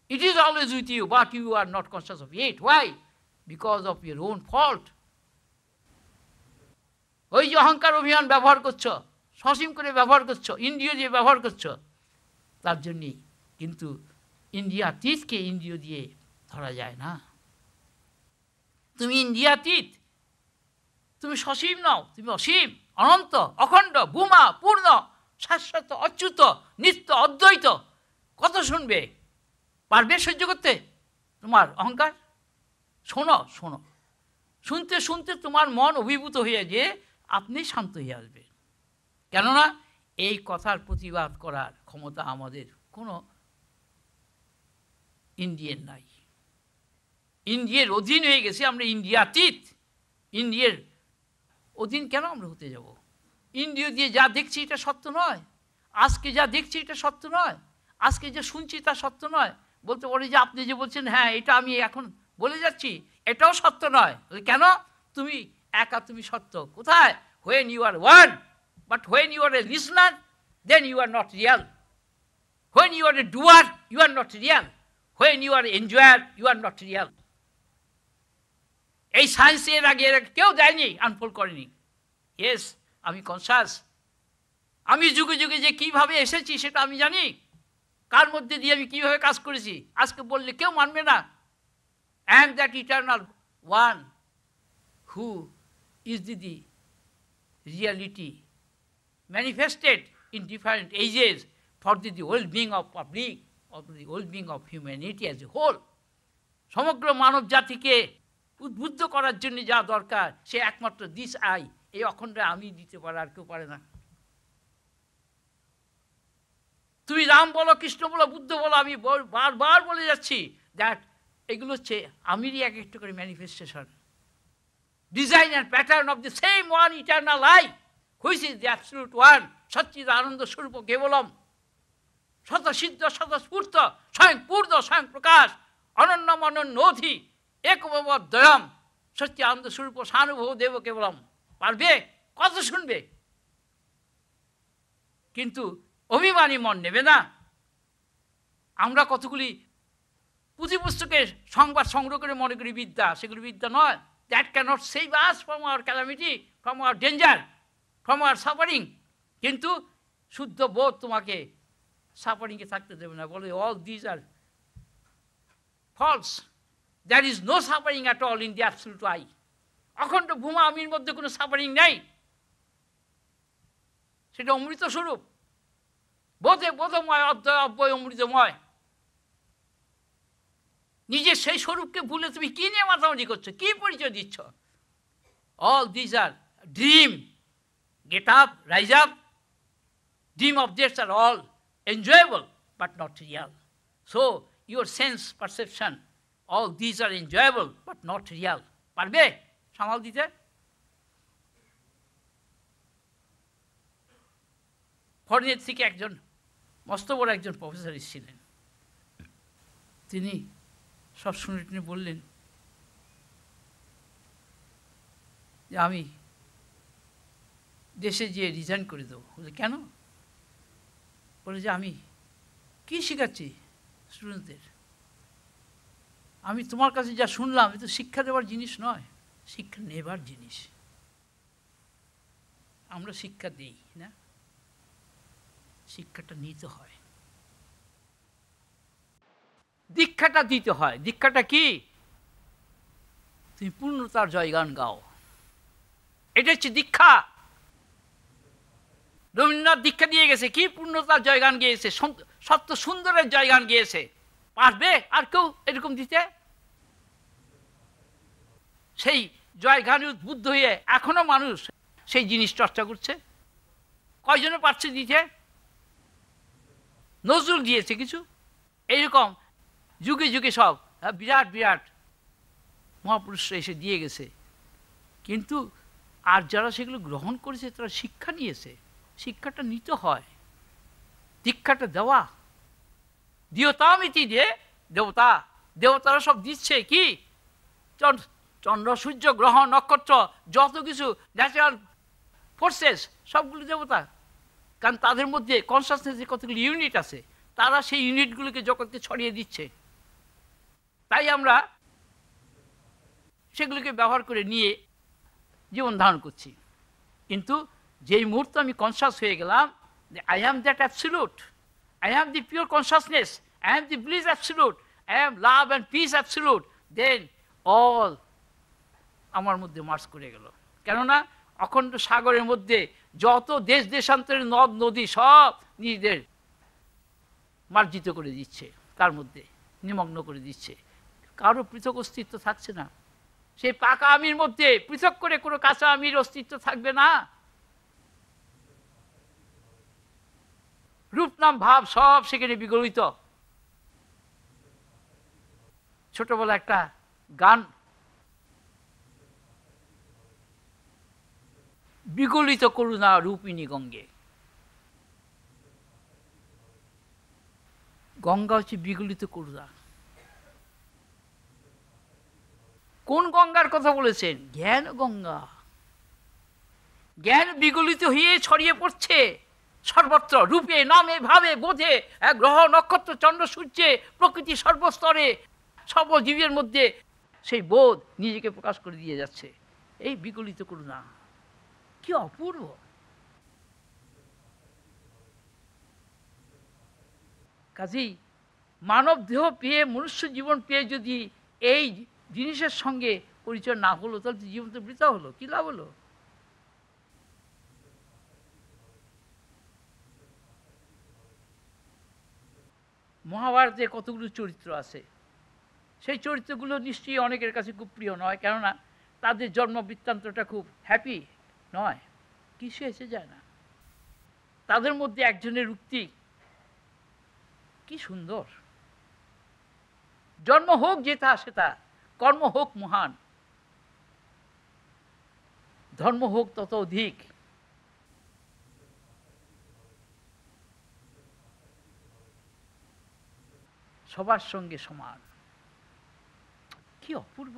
A: It is always with you, but you are not conscious of it. Why? Because of your own fault. ওই যে অহংকার অভিযান ব্যবহার করছো, সসীম করে ব্যবহার করছো, ইন্দ্রিয় দিয়ে ব্যবহার করছো, তার জন্যই। কিন্তু ইন্দ্রিয়াতীতকে ইন্দ্রিয় দিয়ে ধরা যায় না। তুমি ইন্দ্রিয়াতীত, তুমি সসীম নও, তুমি অসীম, অনন্ত, অখণ্ড, ভূমা, পূর্ণ, শাশ্বত, অচ্যুত, নিত্য, অদ্বৈত। কত শুনবে? পারবে সহ্য করতে তোমার অহংকার? শোনো শোনো, শুনতে শুনতে তোমার মন অভিভূত হয়ে যে আপনি শান্ত হয়ে আসবে। কেননা এই কথার প্রতিবাদ করার ক্ষমতা আমাদের কোনো ইন্দ্রিয়ের নাই। ইন্দ্রিয়ের অধীন হয়ে গেছে আমরা, ইন্দ্রিয়াতীত। ইন্দ্রিয়ের অধীন কেন আমরা হতে যাব? ইন্দ্রিয় দিয়ে যা দেখছি এটা সত্য নয়, আজকে যা দেখছি এটা সত্য নয়, আজকে যা শুনছি তা সত্য নয়। বলতে পারি যে আপনি যে বলছেন হ্যাঁ এটা আমি এখন বলে যাচ্ছি, এটাও সত্য নয়। কেন? তুমি একা, তুমি সত্য। কোথায়? when you are one, but when you are a listener, then you are not real. When you are a doer, you are not real. When you are an enjoyer, you are not real. এই সায়েন্স এর আগে কেউ দেয়নি, আনফোল্ড করেনি। ইয়েস, আমি কনসাস। আমি যুগে যুগে যে কীভাবে এসেছি সেটা আমি জানি, কার মধ্যে দিয়ে আমি কীভাবে কাজ করেছি। আজকে বললে কেউ মানবে না। And that eternal one who is the reality manifested in different ages for the well-being of public or the well-being of humanity as a whole. সমগ্র মানব জাতিকে উদ্বুদ্ধ করার জন্য যা দরকার সে একমাত্র দিস আই, এই অখণ্ড আমি দিতে পারে, আর কেউ পারে না। তুমি রাম বলো, কৃষ্ণ বলো, বুদ্ধ বলো, আমি বারবার বলে যাচ্ছি দ্যাট এগুলো হচ্ছে আমিরই এক একটা করে manifestation, design and pattern of the same one eternal I, which is the absolute one, সচ্চিদ আনন্দ স্বরূপ কেবলম, শতসিদ্ধ শতস্ফূর্ত, স্বয়ং পূর্ণ, স্বয়ং প্রকাশ, অনন্যম অনন্যধি, একমদ্বয়ম, সচ্চিদ আনন্দ স্বরূপ সানুভব দেব কেবলম। পারবে? কত শুনবে? কিন্তু অভিমানী মন নেবে না। আমরা কতগুলি পুঁথি পুস্তকের সংবাদ সংগ্রহ করে মনে করি বিদ্যা, সেগুলি বিদ্যা নয়। That cannot save us from our calamity, from our danger, from our suffering. কিন্তু শুদ্ধ বোধ তোমাকে সাফারিংয়ে থাকতে দেবে না। বলে all these are false. There is no suffering at all in the absolute I. অখণ্ড ভূমা আমির মধ্যে কোনো সাফারিং নেই, সেটা অমৃত স্বরূপ, বোধে বোধময়, অদ্বয় অব্যয় অমৃতময়। নিজের সেই স্বরূপকে ভুলে তুমি কী নিয়ে মাতামাতি করছো, কী পরিচয় দিচ্ছ? All this are dream, get up, rise up. Dim objects are all enjoyable but not real. So your sense perception, all these are enjoyable but not real. পারবে সামাল দিতে? ফরেনের থেকে একজন মস্ত বড় একজন প্রফেসর এসেছিলেন। তিনি সব শুনে তিনি বললেন যে আমি দেশে গিয়ে রিজাইন করে দেবো। বলে কেন? বলে যে আমি কি শেখাচ্ছি স্টুডেন্টদের? আমি তোমার কাছে যা শুনলাম এ তো শিক্ষা দেওয়ার জিনিস নয়, শিক্ষা নেবার জিনিস। আমরা শিক্ষা দিই না, শিক্ষাটা নিতে হয়, দীক্ষাটা দিতে হয়। দীক্ষাটা কি? তুমি পূর্ণতার জয়গান গাও, এটা হচ্ছে দীক্ষা। রবীন্দ্রনাথ দীক্ষা দিয়ে গেছে কি? পূর্ণতার জয়গান গিয়েছে, সত্য সুন্দরের জয়গান গিয়েছে। পারবে আর কেউ এরকম দিতে? সেই জয়গানে উদ্বুদ্ধ হয়ে এখনো মানুষ সেই জিনিস চর্চা করছে। কয়জনে পারছে দিতে? নজরুল দিয়েছে কিছু, এইরকম যুগে যুগে সব বিরাট বিরাট মহাপুরুষরা এসে দিয়ে গেছে। কিন্তু আর যারা সেগুলো গ্রহণ করেছে তারা শিক্ষা নিয়েছে। শিক্ষাটা নিতে হয়, দীক্ষাটা দেওয়া। দিয়তামিতি দিয়ে দেবতা, দেবতারা সব দিচ্ছে কি? চন্দ্র, সূর্য, গ্রহ, নক্ষত্র, যত কিছু ন্যাচারাল ফোর্সেস সবগুলো দেবতা। কারণ তাদের মধ্যে কনসাসনেসের কতগুলো ইউনিট আছে, তারা সেই ইউনিটগুলোকে জগৎকে ছড়িয়ে দিচ্ছে। তাই আমরা সেগুলোকে ব্যবহার করে নিয়ে জীবন ধারণ করছি। কিন্তু যেই মুহূর্তে আমি কনসাস হয়ে গেলাম যে I am that absolute, I am the pure consciousness, I am the bliss absolute, I am love and peace absolute, then all আমার মধ্যে মার্চ করে গেল। কেননা অখণ্ড সাগরের মধ্যে যত দেশ দেশান্তরের নদ নদী সব নিজেদের মার্জিত করে দিচ্ছে, তার মধ্যে নিমগ্ন করে দিচ্ছে। কারো পৃথক অস্তিত্ব থাকছে না। সেই পাকা আমির মধ্যে পৃথক করে কোনো কাঁচা আমির অস্তিত্ব থাকবে না। রূপ নাম ভাব সব সেখানে বিগলিত। ছোটবেলা একটা গান, বিগলিত করুণা রূপিণী গঙ্গে। গঙ্গা হচ্ছে বিগলিত করুণা। কোন গঙ্গার কথা বলেছেন? জ্ঞান গঙ্গা। জ্ঞান বিগলিত হয়ে ছড়িয়ে পড়ছে সর্বত্র, রূপে নামে ভাবে বোধে, গ্রহ নক্ষত্র চন্দ্র সূর্যে প্রকৃতি সর্বস্তরে সর্বজীবের মধ্যে সেই বোধ নিজেকে প্রকাশ করে দিয়ে যাচ্ছে। এই বিগলিত করুণা কি অপূর্ব! কাজেই মানব দেহ পেয়ে, মনুষ্য জীবন পেয়ে যদি এই জিনিসের সঙ্গে পরিচয় না হলো তাহলে জীবন তো বৃথা হলো। কি লাভ হলো? মহাভারতে কতগুলো চরিত্র আছে, সেই চরিত্রগুলো নিশ্চয়ই অনেকের কাছে খুব প্রিয় নয়, কেননা তাদের জন্ম বৃত্তান্তটা খুব হ্যাপি নয়, কিছু এসে যায় না। তাদের মধ্যে একজনের উক্তি কি সুন্দর, জন্ম হোক যেথা সেথা, কর্ম হোক মহান, ধর্ম হোক তত অধিক, সবার সঙ্গে সমান। কি অপূর্ব!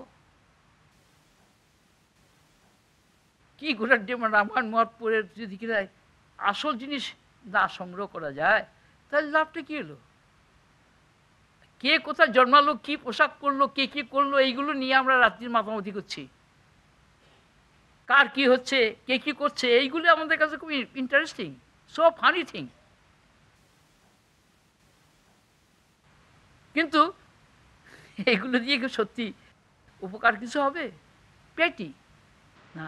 A: কি গোটার যেমন রামায়ণ মহাত্মের যদি কিনা আসল জিনিস না সংগ্রহ করা যায় তাহলে লাভটা কি হলো? কে কোথায় জন্মালো, কি পোশাক পরলো, কে কি করলো, এইগুলো নিয়ে আমরা রাত্রির মাতামাতি করছি। কার কি হচ্ছে, কে কি করছে, এইগুলো আমাদের কাছে খুব ইন্টারেস্টিং, সো ফানি থিং। কিন্তু এগুলো দিয়ে কি সত্যি উপকার কিছু হবে? পেটি না,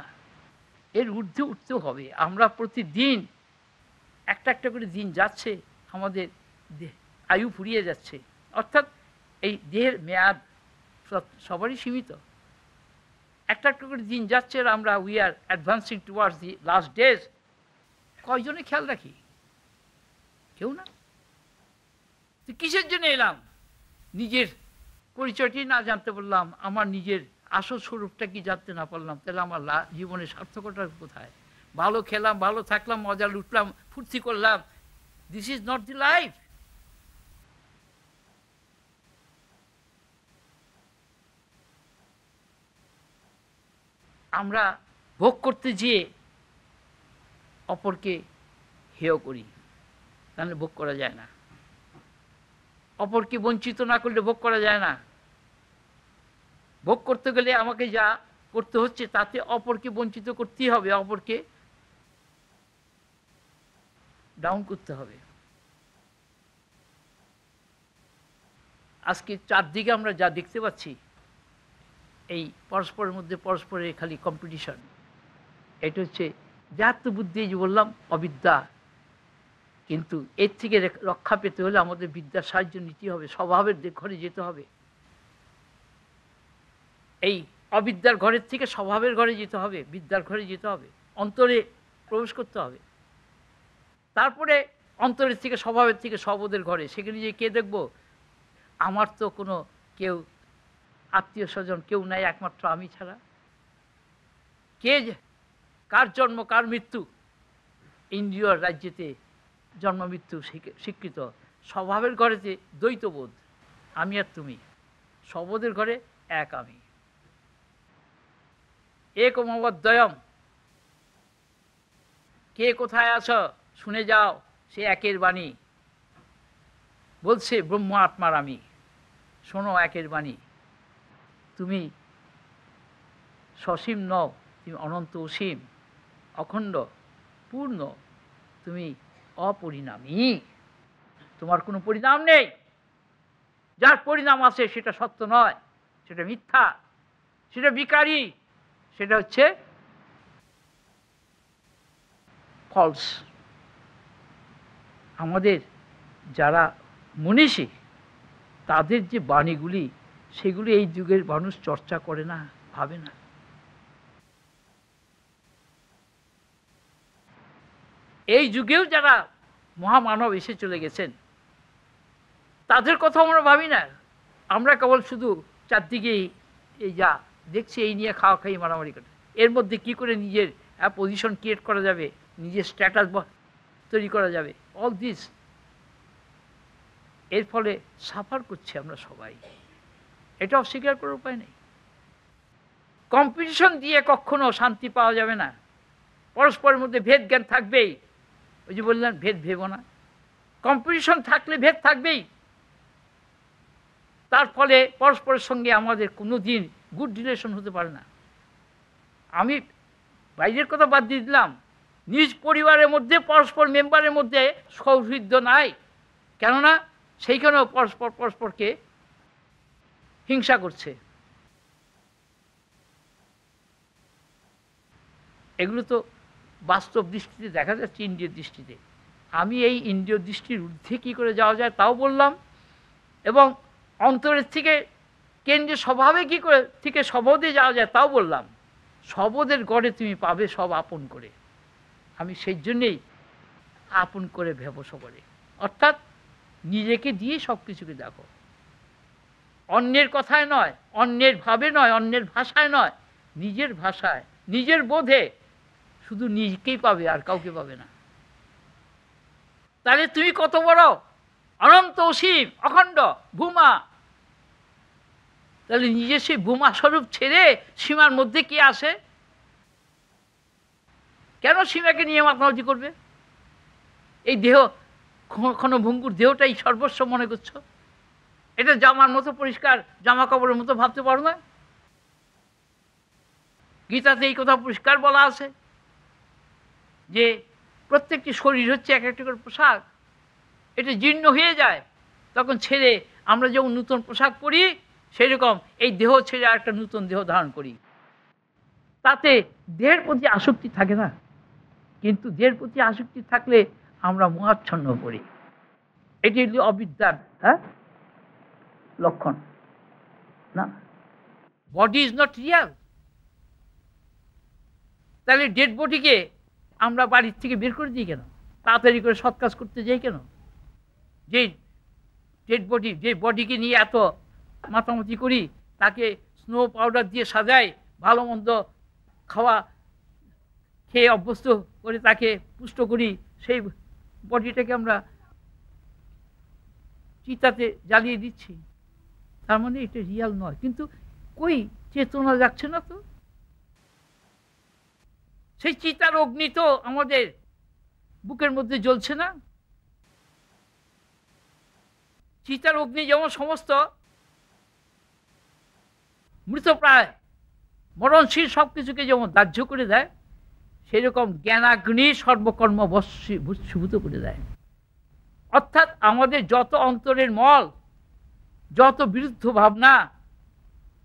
A: এর ঊর্ধ্বে উঠতেও হবে। আমরা প্রতিদিন একটা একটা করে দিন যাচ্ছে, আমাদের আয়ু ফুরিয়ে যাচ্ছে, অর্থাৎ এই দেহের মেয়াদ সবারই সীমিত। একটা একটা করে দিন যাচ্ছে আর আমরা we are advancing towards the last days, কয়জনে খেয়াল রাখি? কেউ না। তো কিসের জন্য এলাম? নিজের পরিচয়টি না জানতে পারলাম, আমার নিজের আসল স্বরূপটা কি জানতে না পারলাম, তাহলে আমার জীবনের সার্থকতা কোথায়? ভালো খেলাম, ভালো থাকলাম, মজা লুটলাম, ফুর্তি করলাম, this is not the life. আমরা ভোগ করতে গিয়ে অপরকে হেয় করি, তাহলে ভোগ করা যায় না। অপরকে বঞ্চিত না করলে ভোগ করা যায় না। ভোগ করতে গেলে আমাকে যা করতে হচ্ছে তাতে অপরকে বঞ্চিত করতেই হবে, অপরকে ডাউন করতে হবে। আজকে চারদিকে আমরা যা দেখতে পাচ্ছি, এই পরস্পরের মধ্যে পরস্পরের খালি কম্পিটিশন। এটা হচ্ছে দেহাত্মবুদ্ধি, যে বললাম অবিদ্যা। কিন্তু এর থেকে রক্ষা পেতে হলে আমাদের বিদ্যার সাহায্য নিতে হবে, স্বভাবের ঘরে যেতে হবে। এই অবিদ্যার ঘরের থেকে স্বভাবের ঘরে যেতে হবে, বিদ্যার ঘরে যেতে হবে, অন্তরে প্রবেশ করতে হবে। তারপরে অন্তরের থেকে স্বভাবের থেকে স্ববোধের ঘরে, সেখানে যে কে দেখব? আমার তো কোনো কেউ আত্মীয় স্বজন কেউ নাই একমাত্র আমি ছাড়া। কে, কার জন্ম কার মৃত্যু? ইন্দ্রিয় রাজ্যেতে জন্ম মৃত্যু স্বীকৃত। স্বভাবের ঘরেতে দ্বৈতবোধ, আমি আর তুমি। স্ববোধের ঘরে এক আমি, একম অদ্বয়ম। কে কোথায় আছো শুনে যাও, সে একের বাণী বলছে, ব্রহ্ম আত্মার আমি। শোনো একের বাণী, তুমি সসীম নও, তুমি অনন্ত অসীম, অখণ্ড পূর্ণ, তুমি অপরিণামী, তোমার কোনো পরিণাম নেই। যার পরিণাম আছে সেটা সত্য নয়, সেটা মিথ্যা, সেটা বিকারী, সেটা হচ্ছে ফলস। আমাদের যারা মনীষী, তাদের যে বাণীগুলি, সেগুলি এই যুগের মানুষ চর্চা করে না, ভাবে না। এই যুগেও যারা মহামানব এসে চলে গেছেন, তাদের কথা আমরা ভাবি না। আমরা কেবল শুধু চারদিকে এই যা দেখছি এই নিয়ে খাওয়া খাই মারামারি করে, এর মধ্যে কি করে নিজের পজিশন ক্রিয়েট করা যাবে, নিজের স্ট্যাটাস তৈরি করা যাবে, অল দিস। এর ফলে সাফার করছি আমরা সবাই, এটা অস্বীকার করার উপায় নেই। কম্পিটিশন দিয়ে কখনো শান্তি পাওয়া যাবে না। পরস্পরের মধ্যে ভেদ জ্ঞান থাকবেই। ওই যে বললেন ভেদ ভেবো না, কম্পিটিশন থাকলে ভেদ থাকবেই। তার ফলে পরস্পরের সঙ্গে আমাদের কোনো দিন গুড রিলেশন হতে পারে না। আমি বাইরের কথা বাদ দিয়ে দিলাম, নিজ পরিবারের মধ্যে পরস্পর মেম্বারের মধ্যে সৌহৃদ্য নাই, কেননা সেইখানেও পরস্পর পরস্পরকে হিংসা করছে। এগুলো তো বাস্তব দৃষ্টিতে দেখা যাচ্ছে, ইন্দ্রিয় দৃষ্টিতে। আমি এই ইন্দ্রিয় দৃষ্টির ঊর্ধ্বে কী করে যাওয়া যায় তাও বললাম, এবং অন্তরের থেকে কেন্দ্রীয় স্বভাবে কী করে থেকে স্ববোধে যাওয়া যায় তাও বললাম। স্ববোধের গড়ে তুমি পাবে সব আপন করে। আমি সেই জন্যেই আপন করে ভেবস করে, অর্থাৎ নিজেকে দিয়ে সব কিছুকে দেখো, অন্যের কথায় নয়, অন্যের ভাবে নয়, অন্যের ভাষায় নয়, নিজের ভাষায়, নিজের বোধে শুধু নিজেকেই পাবে, আর কাউকে পাবে না। তাহলে তুমি কত বড় অনন্ত অসীম অখণ্ড ভূমা, তাহলে নিজের সেই ভূমা স্বরূপ ছেড়ে সীমার মধ্যে কি আসে? কেন সীমাকে নিয়ে মাতামাতি করবে? এই দেহ ক্ষণভঙ্গুর দেহটাই সর্বস্ব মনে করছো? এটা জামার মতো পরিষ্কার, জামা কাপড়ের মতো ভাবতে পারো না? গীতাতে এই কথা পরিষ্কার বলা আছে যে প্রত্যেকটি শরীর হচ্ছে এক একটা করে পোশাক, এটা জীর্ণ হয়ে যায়, তখন ছেড়ে আমরা যেমন নূতন পোশাক পরি, সেরকম এই দেহ ছেড়ে একটা নূতন দেহ ধারণ করি। তাতে দেহের প্রতি আসক্তি থাকে না, কিন্তু দেহের প্রতি আসক্তি থাকলে আমরা মোহাচ্ছন্ন করি। এটি হল অবিদ্যার লক্ষণ না। Body is not Real. তাহলে ডেড বডিকে আমরা বাড়ির থেকে বের করে দিই কেন? তাড়াতাড়ি করে সৎ কাজ করতে যাই কেন? যে ডেড বডি, যে বডিকে নিয়ে এত মাতামাতি করি, তাকে স্নো পাউডার দিয়ে সাজাই, ভালো মন্দ খাওয়া খেয়ে অভ্যস্ত করে তাকে পুষ্ট করি, সেই বডিটাকে আমরা চিতাতে জ্বালিয়ে দিচ্ছি। তার মানে এটা রিয়াল নয়। কিন্তু কই চেতনা যাচ্ছে না তো। সেই চিতার অগ্নি তো আমাদের বুকের মধ্যে জ্বলছে না। চিতার অগ্নি যেমন সমস্ত মৃতপ্রায় মরণশীল সব কিছুকে যেমন দাহ্য করে দেয়, সেরকম জ্ঞানাগ্নি সর্বকর্ম ভস্মীভূত করে দেয়। অর্থাৎ আমাদের যত অন্তরের মল, যত বিরুদ্ধ ভাবনা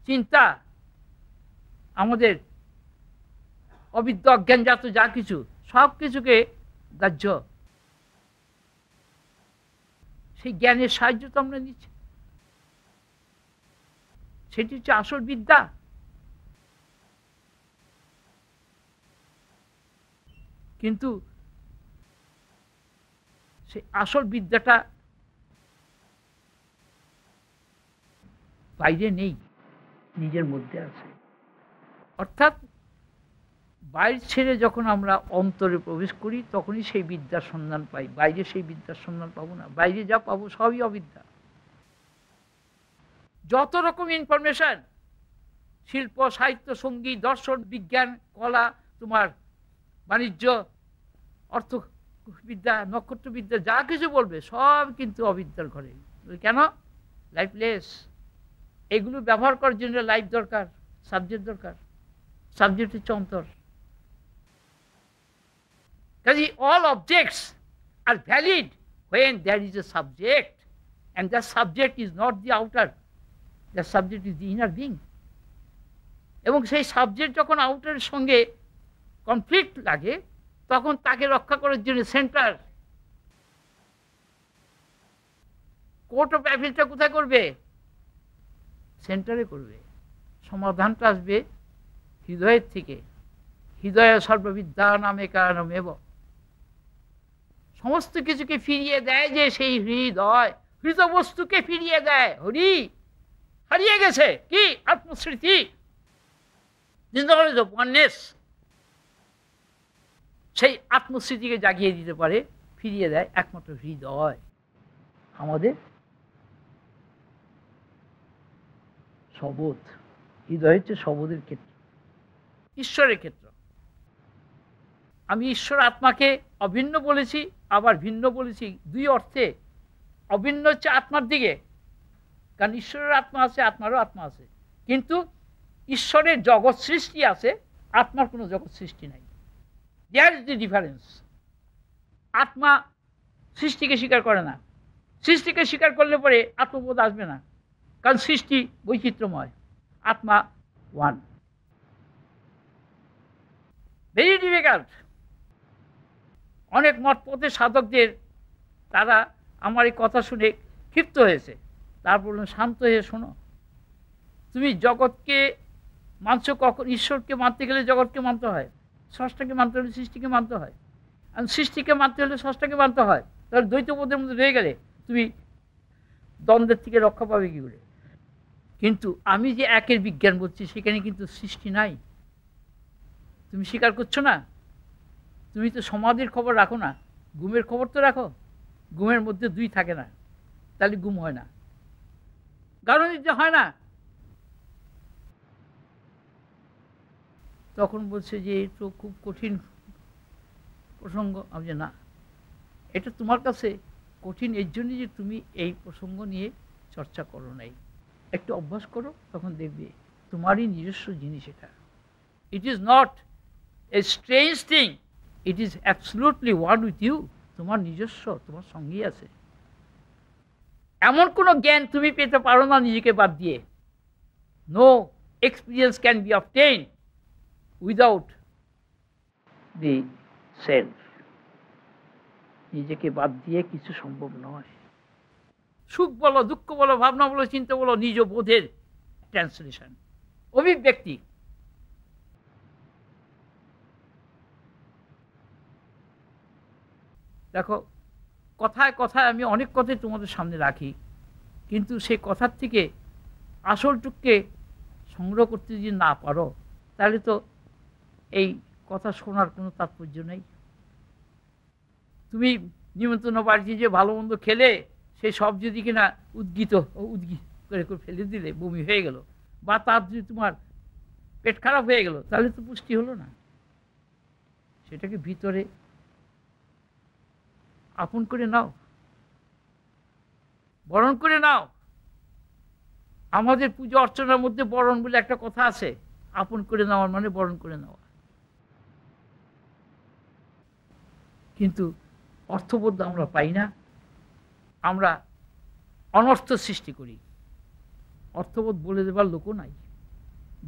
A: চিন্তা, আমাদের অবিদ্যা অজ্ঞানজাত যা কিছু, সব কিছুকে দাহ্য, সেই জ্ঞানের সাহায্য তো আমরা নিচ্ছি। সেটি হচ্ছে আসল বিদ্যা। কিন্তু সেই আসল বিদ্যাটা বাইরে নেই, নিজের মধ্যে আছে। অর্থাৎ বাইরে ছেড়ে যখন আমরা অন্তরে প্রবেশ করি, তখনই সেই বিদ্যার সন্ধান পাই। বাইরে সেই বিদ্যার সন্ধান পাবো না। বাইরে যা পাবো সবই অবিদ্যা। যত রকম ইনফরমেশন, শিল্প, সাহিত্য, সঙ্গীত, দর্শন, বিজ্ঞান, কলা, তোমার বাণিজ্য, অর্থবিদ্যা, নক্ষত্রবিদ্যা, যা কিছু বলবে সব কিন্তু অবিদ্যার ঘরে। কেন? লাইফলেস। এগুলো ব্যবহার করার জন্য লাইফ দরকার, সাবজেক্ট দরকার। সাবজেক্ট হচ্ছে অন্তর। কাজে all objects are valid when there is a subject, and that subject is not the outer, the subject is the inner being. এবং সেই সাবজেক্ট যখন আউটারের সঙ্গে কনফ্লিক্ট লাগে, তখন তাকে রক্ষা করার জন্য সেন্টার, কোর্ট অফ অ্যাপিলটা কোথায় করবে? সেন্টারে করবে। সমাধানটা আসবে হৃদয়ের থেকে। হৃদয় সর্ববিদ্যা নামে কারণমেব। সমস্ত কিছুকে ফিরিয়ে দেয় যে সেই হৃদয়, হৃদবস্তুকে ফিরিয়ে দেয়। হরি হারিয়ে গেছে কি? আত্মস্মৃতি, সেই আত্মস্মৃতিকে জাগিয়ে দিতে পারে, ফিরিয়ে দেয় একমাত্র হৃদয়। আমাদের শবোধ, হৃদয় হচ্ছে শবোধের ক্ষেত্র, ঈশ্বরের ক্ষেত্র। আমি ঈশ্বর আত্মাকে অভিন্ন বলেছি, আবার ভিন্ন বলেছি, দুই অর্থে। অভিন্ন হচ্ছে আত্মার দিকে, কারণ ঈশ্বরের আত্মা আছে, আত্মারও আত্মা আছে। কিন্তু ঈশ্বরের জগৎ সৃষ্টি আছে, আত্মার কোনো জগৎ সৃষ্টি নাই। There is the difference. আত্মা সৃষ্টিকে স্বীকার করে না। সৃষ্টিকে স্বীকার করলে পরে আত্মবোধ আসবে না, কারণ সৃষ্টি বৈচিত্র্যময়, আত্মা ওয়ান। Very difficult. অনেক মঠপথের সাধকদের, তারা আমার এই কথা শুনে ক্ষিপ্ত হয়েছে। তারপর বললেন, শান্ত হয়ে শোনো, তুমি জগৎকে মানছ কখন? ঈশ্বরকে মানতে গেলে জগৎকে মানতে হয়, স্রষ্টাকে মানতে হলে সৃষ্টিকে মানতে হয়, আর সৃষ্টিকে মানতে হলে স্রষ্টাকে মানতে হয়। তাহলে দ্বৈতবোধের মধ্যে রয়ে গেলে তুমি দ্বন্দ্বের থেকে রক্ষা পাবে কী করে? কিন্তু আমি যে একের বিজ্ঞান বলছি, সেখানে কিন্তু সৃষ্টি নাই। তুমি স্বীকার করছো না। তুমি তো সমাধির খবর রাখো না, ঘুমের খবর তো রাখো। ঘুমের মধ্যে দুই থাকে না, তাহলে ঘুম হয় না, গাঢ়নিদ্রা হয় না। তখন বলছে যে এই তো খুব কঠিন প্রসঙ্গ। আমি যে না, এটা তোমার কাছে কঠিন এর জন্যই যে তুমি এই প্রসঙ্গ নিয়ে চর্চা করো নাই। একটু অভ্যাস করো, তখন দেখবে তোমারই নিজস্ব জিনিস এটা। It is not a strange thing, it is absolutely one with you. তোমার নিজস্ব, তোমার সঙ্গেই আছে। এমন কোনো জ্ঞান তুমি পেতে পারো না নিজেকে বাদ দিয়ে। No experience can be obtain without the self. নিজেকে বাদ দিয়ে কিছু সম্ভব নয়। সুখ বলো, দুঃখ বলো, ভাবনা বলো, চিন্তা বলো, নিজ বোধের ট্রান্সলেশন, অভিব্যক্তি। দেখো, কথায় কথায় আমি অনেক কথাই তোমাদের সামনে রাখি, কিন্তু সেই কথার থেকে আসলটুককে সংগ্রহ করতে যদি না পারো, তাহলে তো এই কথা শোনার কোনো তাৎপর্য নেই। তুমি নিমন্ত্রণ বাড়িতে যে ভালো মন্দ খেলে, সেই সব যদি কিনা উদ্গীত করে ফেলে দিলে, বমি হয়ে গেল, বা তার যদি তোমার পেট খারাপ হয়ে গেল, তাহলে তো পুষ্টি হলো না। সেটাকে ভিতরে আপন করে নাও, বরণ করে নাও। আমাদের পুজো অর্চনার মধ্যে বরণ বলে একটা কথা আছে। আপন করে নেওয়ার মানে বরণ করে নেওয়া। কিন্তু অর্থবোধ আমরা পাই না, আমরা অনর্থ সৃষ্টি করি। অর্থবোধ বলে দেবার লোকও নাই।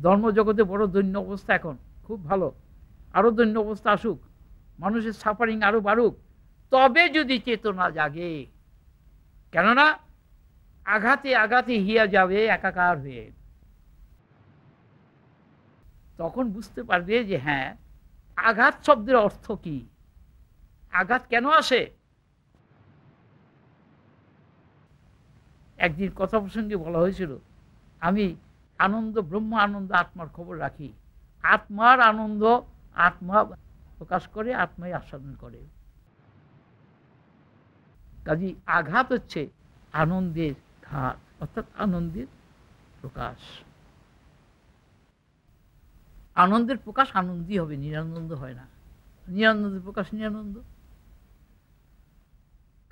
A: ধর্মজগতে বড় দৈন্য অবস্থা এখন, খুব ভালো, আরও দৈন্য অবস্থা আসুক, মানুষের সাফারিং আরও বাড়ুক, তবে যদি চেতনা জাগে। কেননা আঘাতে আঘাতে হিয়া যাবে একাকার হয়ে। তখন বুঝতে পারবে যে হ্যাঁ, আঘাত শব্দের অর্থ কি, আঘাত কেন আসে। একদিন কথা প্রসঙ্গে বলা হয়েছিল, আমি আনন্দ, ব্রহ্ম আনন্দ, আত্মার খবর রাখি। আত্মার আনন্দ আত্মা প্রকাশ করে, আত্মাই আস্বাদন করে। কাজী আঘাত হচ্ছে আনন্দের ঘাত, অর্থাৎ আনন্দের প্রকাশ। আনন্দের প্রকাশ আনন্দই হবে, নিরানন্দ হয় না। নিরানন্দের প্রকাশ নিরানন্দ।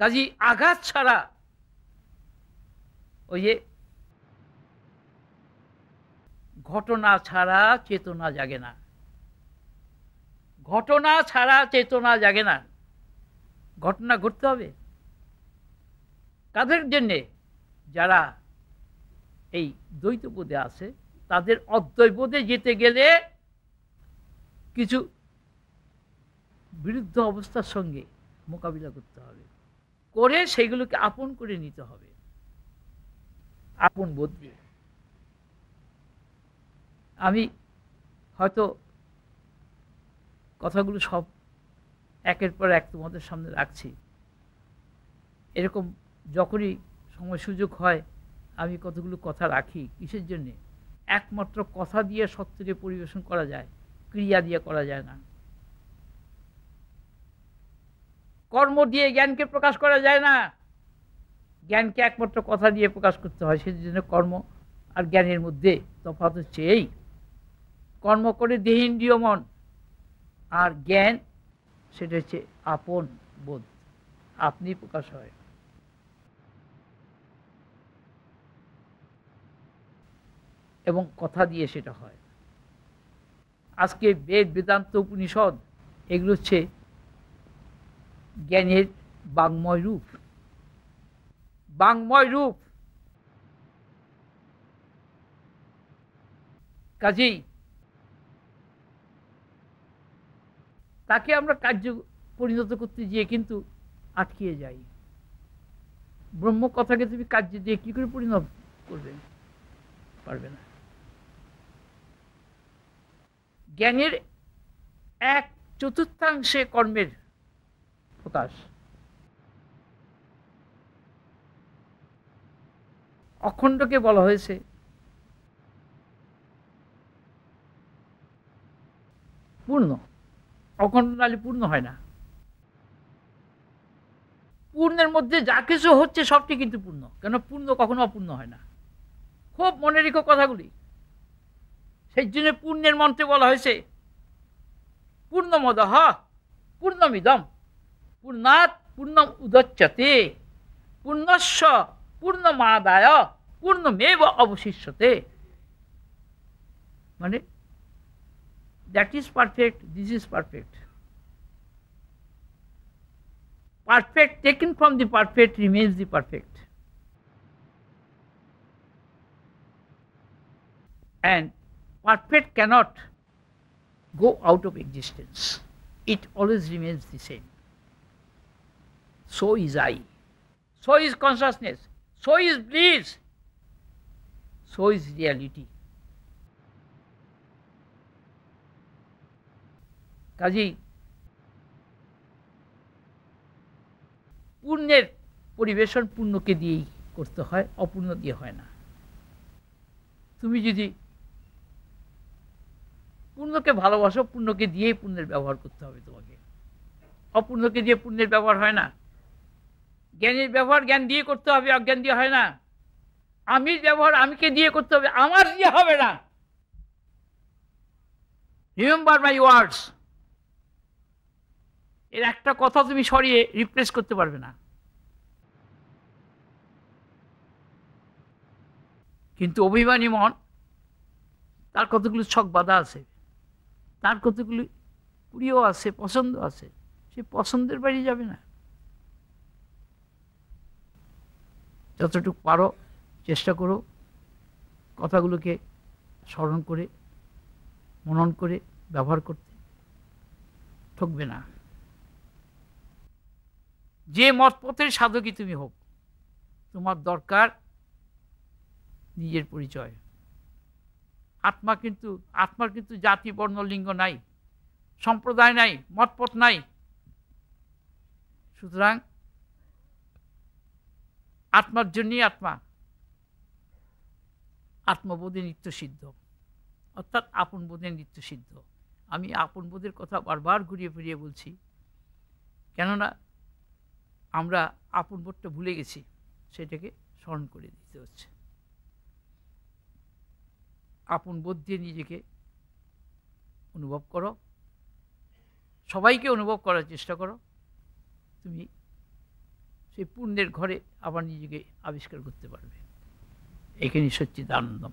A: কাজী আঘাত ছাড়া ওই যে ঘটনা ছাড়া চেতনা জাগে না, ঘটনা ছাড়া চেতনা জাগে না। ঘটনা ঘটতে হবে। কাদের জন্যে? যারা এই দ্বৈতবোধে আছে, তাদের অদ্বৈতবোধে যেতে গেলে কিছু বিরুদ্ধ অবস্থার সঙ্গে মোকাবিলা করতে হবে, করে সেগুলোকে আপন করে নিতে হবে, আপন বোধ দিয়ে। আমি হয়তো কথাগুলো সব একের পর এক তোমাদের সামনে রাখছি। এরকম যখনই সময় সুযোগ হয় আমি কতগুলো কথা রাখি। কিসের জন্যে? একমাত্র কথা দিয়ে সত্যকে পরিবেশন করা যায়, ক্রিয়া দিয়ে করা যায় না। কর্ম দিয়ে জ্ঞানকে প্রকাশ করা যায় না। জ্ঞানকে একমাত্র কথা দিয়ে প্রকাশ করতে হয়। সেই জন্য কর্ম আর জ্ঞানের মধ্যে তফাৎ হচ্ছে এই, কর্ম করে দেহেন্দ্রিয় মন, আর জ্ঞান সেটা হচ্ছে আপন বোধ, আপনি প্রকাশ হয়। এবং কথা দিয়ে সেটা হয়। আজকে বেদ, বেদান্ত, উপনিষদ এগুলো হচ্ছে জ্ঞানের বাংময় রূপ, বাংময় রূপ। কাজেই তাকে আমরা কার্য পরিণত করতে গিয়ে কিন্তু আটকিয়ে যাই। ব্রহ্ম কথাকে তুমি কার্য দিয়ে কি করে পরিণত করবে? পারবে না। জ্ঞানের এক চতুর্থাংশে কর্মের প্রকাশ। অখণ্ডকে বলা হয়েছে পূর্ণ। অখণ্ড নালে পূর্ণ হয় না। পূর্ণের মধ্যে যা কিছু হচ্ছে সবটি কিন্তু পূর্ণ, কেন পূর্ণ কখনো অপূর্ণ হয় না। খুব মনে রেখো কথাগুলি। সেই জন্য পূর্ণের মন্ত্রে বলা হয়েছে পূর্ণমদঃ পূর্ণমিদং পূর্ণাৎ পূর্ণম উদচ্যতে পূর্ণস্য পূর্ণমাদায় পূর্ণমেব অবশিষ্যতে। মানে that is perfect, this is perfect. Perfect taken from the perfect remains the perfect. And perfect cannot go out of existence. It always remains the same. So is I. So is consciousness. So is bliss. So is reality. কাজেই পুণ্যের পরিবেশন পুণ্যকে দিয়েই করতে হয়, অপূর্ণ দিয়ে হয় না। তুমি যদি পুণ্যকে ভালোবাসো, পুণ্যকে দিয়েই পুণ্যের ব্যবহার করতে হবে তোমাকে, অপূর্ণকে দিয়ে পুণ্যের ব্যবহার হয় না। জ্ঞানের ব্যবহার জ্ঞান দিয়ে করতে হবে, অজ্ঞান দিয়ে হয় না। আমির ব্যবহার আমিকে দিয়ে করতে হবে, আমার দিয়ে হবে না। রিমেম্বার মাই ওয়ার্ডস, এর একটা কথা তুমি সরিয়ে রিপ্লেস করতে পারবে না। কিন্তু অভিমানী মন, তার কতগুলো ছক বাঁধা আছে, তার কতগুলো প্রিয় আছে, পছন্দ আছে, সে পছন্দের বাইরে যাবে না। যতটুকু পারো চেষ্টা করো কথাগুলোকে স্মরণ করে মনন করে ব্যবহার করতে, ঠকবে না। যে মতপথের সাধকই তুমি হোক, তোমার দরকার নিজের পরিচয়। আত্মার কিন্তু জাতি, বর্ণ, লিঙ্গ নাই, সম্প্রদায় নাই, মতপথ নাই। সুতরাং আত্মার জন্যই আত্মবোধে নিত্য সিদ্ধ, অর্থাৎ আপন বোধে নিত্য সিদ্ধ। আমি আপন বোধের কথা বারবার ঘুরিয়ে ফিরিয়ে বলছি, কেননা আমরা আপন বোধটা ভুলে গেছি, সেটাকে স্মরণ করে দিতে হচ্ছে। আপন বোধ দিয়ে নিজেকে অনুভব করো, সবাইকে অনুভব করার চেষ্টা করো। তুমি সেই পুণ্যের ঘরে আবার নিজেকে আবিষ্কার করতে পারবে। এখানে সচ্চিদানন্দম।